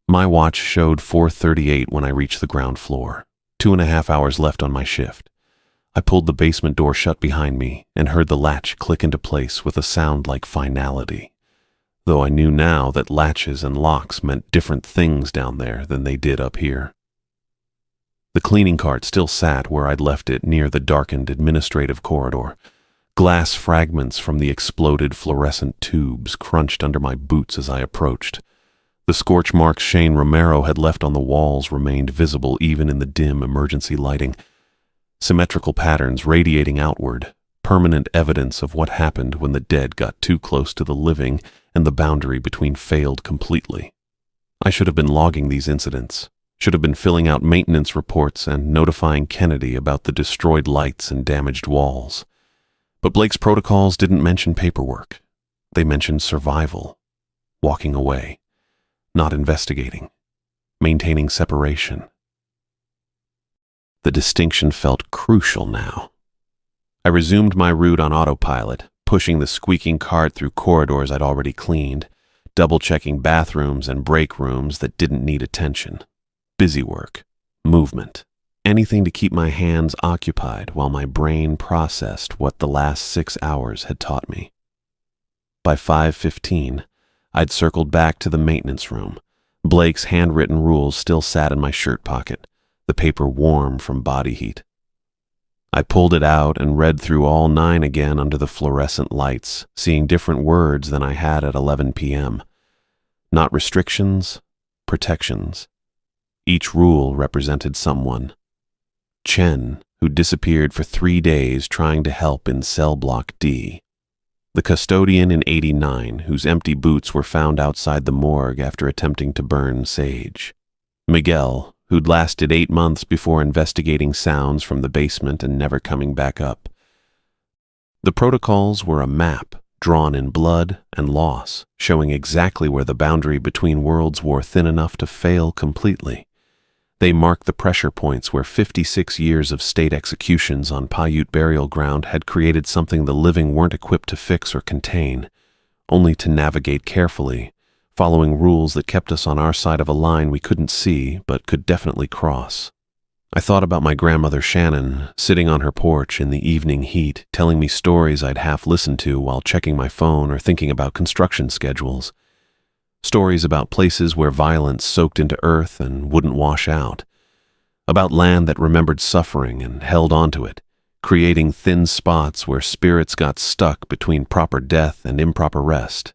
My watch showed 4:38 when I reached the ground floor, 2.5 hours left on my shift. I pulled the basement door shut behind me and heard the latch click into place with a sound like finality, though I knew now that latches and locks meant different things down there than they did up here. The cleaning cart still sat where I'd left it near the darkened administrative corridor. Glass fragments from the exploded fluorescent tubes crunched under my boots as I approached. The scorch marks Shane Romero had left on the walls remained visible even in the dim emergency lighting. Symmetrical patterns radiating outward, permanent evidence of what happened when the dead got too close to the living and the boundary between failed completely. I should have been logging these incidents, should have been filling out maintenance reports and notifying Kennedy about the destroyed lights and damaged walls. But Blake's protocols didn't mention paperwork. They mentioned survival, walking away, not investigating, maintaining separation. The distinction felt crucial now. I resumed my route on autopilot, pushing the squeaking cart through corridors I'd already cleaned, double-checking bathrooms and break rooms that didn't need attention. Busy work, movement, anything to keep my hands occupied while my brain processed what the last 6 hours had taught me. By 5:15, I'd circled back to the maintenance room. Blake's handwritten rules still sat in my shirt pocket, the paper warm from body heat. I pulled it out and read through all 9 again under the fluorescent lights, seeing different words than I had at 11 p.m. Not restrictions, protections. Each rule represented someone. Chen, who disappeared for 3 days trying to help in cell block D. The custodian in 89, whose empty boots were found outside the morgue after attempting to burn sage. Miguel, who'd lasted 8 months before investigating sounds from the basement and never coming back up. The protocols were a map drawn in blood and loss, showing exactly where the boundary between worlds wore thin enough to fail completely. They marked the pressure points where 56 years of state executions on Paiute burial ground had created something the living weren't equipped to fix or contain, only to navigate carefully, following rules that kept us on our side of a line we couldn't see but could definitely cross. I thought about my grandmother Shannon, sitting on her porch in the evening heat, telling me stories I'd half listened to while checking my phone or thinking about construction schedules. Stories about places where violence soaked into earth and wouldn't wash out. About land that remembered suffering and held onto it, creating thin spots where spirits got stuck between proper death and improper rest.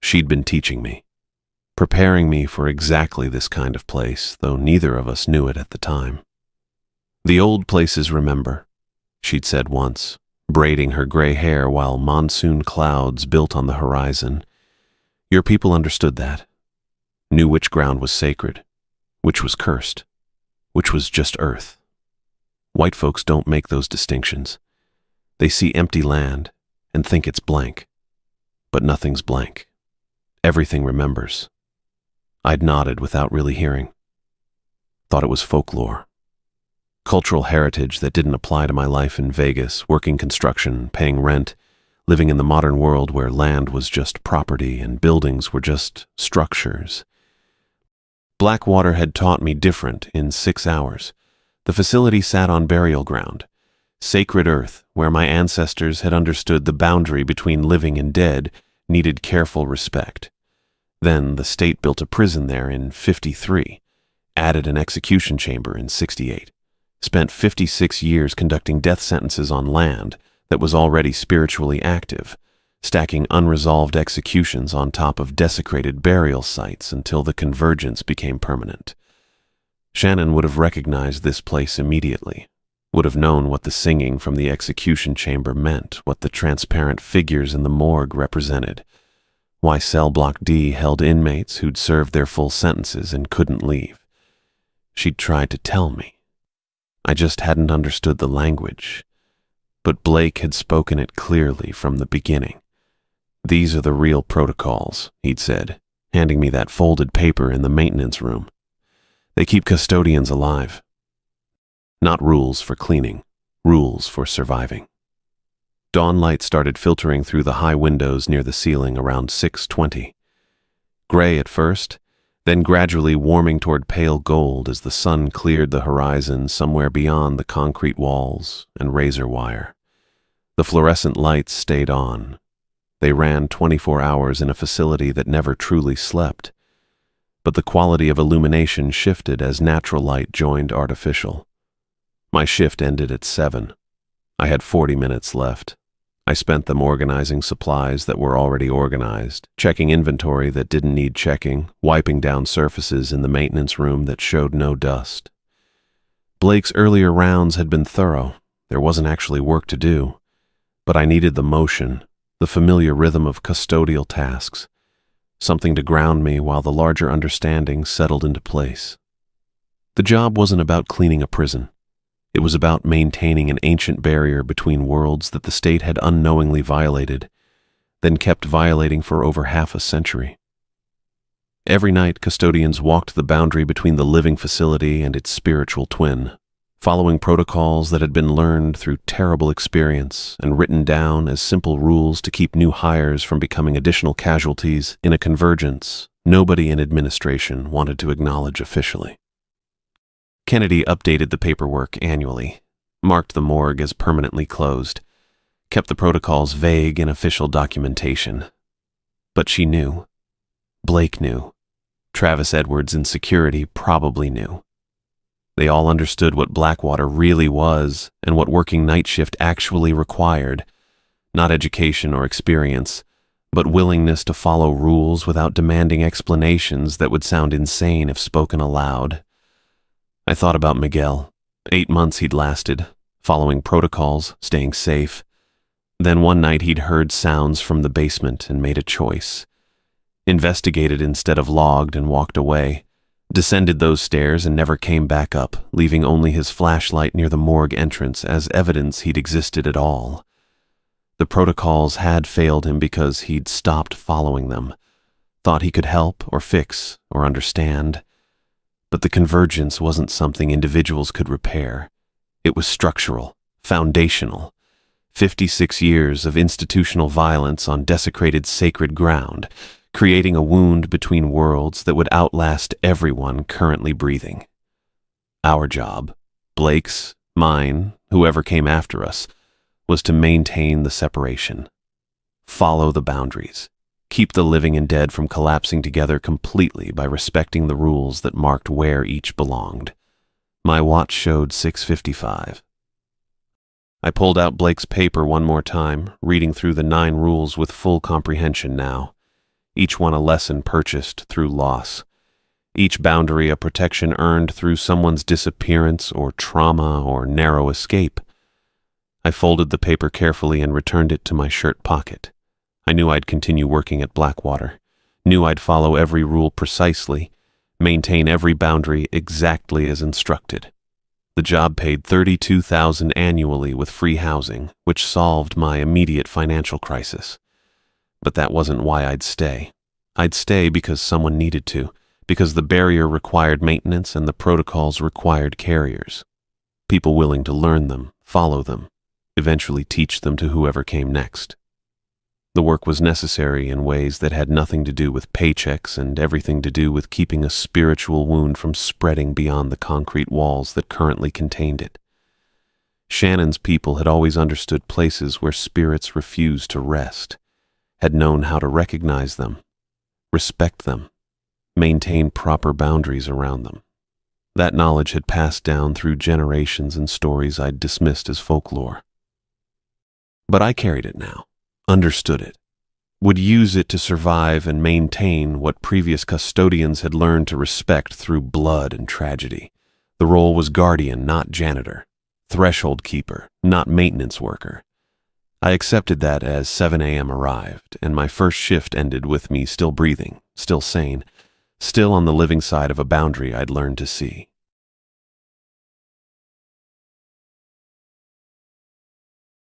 She'd been teaching me, preparing me for exactly this kind of place, though neither of us knew it at the time. "The old places remember," she'd said once, braiding her gray hair while monsoon clouds built on the horizon. Your people understood that, knew which ground was sacred, which was cursed, which was just earth. White folks don't make those distinctions. They see empty land and think it's blank, but nothing's blank. Everything remembers. I'd nodded without really hearing. Thought it was folklore. Cultural heritage that didn't apply to my life in Vegas, working construction, paying rent, living in the modern world where land was just property and buildings were just structures. Blackwater had taught me different in 6 hours. The facility sat on burial ground. Sacred earth, where my ancestors had understood the boundary between living and dead, needed careful respect. Then the state built a prison there in 53, added an execution chamber in 68, spent 56 years conducting death sentences on land that was already spiritually active, stacking unresolved executions on top of desecrated burial sites until the convergence became permanent. Shannon would have recognized this place immediately, would have known what the singing from the execution chamber meant, what the transparent figures in the morgue represented, why Cell Block D held inmates who'd served their full sentences and couldn't leave. She'd tried to tell me. I just hadn't understood the language. But Blake had spoken it clearly from the beginning. "These are the real protocols," he'd said, handing me that folded paper in the maintenance room. "They keep custodians alive. Not rules for cleaning, rules for surviving." Dawn light started filtering through the high windows near the ceiling around 6:20. Gray at first, then gradually warming toward pale gold as the sun cleared the horizon somewhere beyond the concrete walls and razor wire. The fluorescent lights stayed on. They ran 24 hours in a facility that never truly slept. But the quality of illumination shifted as natural light joined artificial. My shift ended at 7. I had 40 minutes left. I spent them organizing supplies that were already organized, checking inventory that didn't need checking, wiping down surfaces in the maintenance room that showed no dust. Blake's earlier rounds had been thorough. There wasn't actually work to do. But I needed the motion, the familiar rhythm of custodial tasks, something to ground me while the larger understanding settled into place. The job wasn't about cleaning a prison. It was about maintaining an ancient barrier between worlds that the state had unknowingly violated, then kept violating for over half a century. Every night, custodians walked the boundary between the living facility and its spiritual twin, following protocols that had been learned through terrible experience and written down as simple rules to keep new hires from becoming additional casualties in a convergence nobody in administration wanted to acknowledge officially. Kennedy updated the paperwork annually, marked the morgue as permanently closed, kept the protocols vague in official documentation. But she knew. Blake knew. Travis Edwards in security probably knew. They all understood what Blackwater really was and what working night shift actually required, not education or experience, but willingness to follow rules without demanding explanations that would sound insane if spoken aloud. I thought about Miguel. 8 months he'd lasted, following protocols, staying safe. Then one night he'd heard sounds from the basement and made a choice. Investigated instead of logged and walked away. Descended those stairs and never came back up, leaving only his flashlight near the morgue entrance as evidence he'd existed at all. The protocols had failed him because he'd stopped following them, thought he could help or fix or understand. But the convergence wasn't something individuals could repair. It was structural, foundational. 56 years of institutional violence on desecrated sacred ground, creating a wound between worlds that would outlast everyone currently breathing. Our job, Blake's, mine, whoever came after us, was to maintain the separation. Follow the boundaries. Keep the living and dead from collapsing together completely by respecting the rules that marked where each belonged. My watch showed 6:55. I pulled out Blake's paper one more time, reading through the 9 rules with full comprehension now. Each one a lesson purchased through loss. Each boundary a protection earned through someone's disappearance or trauma or narrow escape. I folded the paper carefully and returned it to my shirt pocket. I knew I'd continue working at Blackwater, knew I'd follow every rule precisely, maintain every boundary exactly as instructed. The job paid $32,000 annually with free housing, which solved my immediate financial crisis. But that wasn't why I'd stay. I'd stay because someone needed to, because the barrier required maintenance and the protocols required carriers. People willing to learn them, follow them, eventually teach them to whoever came next. The work was necessary in ways that had nothing to do with paychecks and everything to do with keeping a spiritual wound from spreading beyond the concrete walls that currently contained it. Shannon's people had always understood places where spirits refused to rest, had known how to recognize them, respect them, maintain proper boundaries around them. That knowledge had passed down through generations in stories I'd dismissed as folklore. But I carried it now, understood it, would use it to survive and maintain what previous custodians had learned to respect through blood and tragedy. The role was guardian, not janitor, threshold keeper, not maintenance worker. I accepted that as 7 a.m. arrived, and my first shift ended with me still breathing, still sane, still on the living side of a boundary I'd learned to see.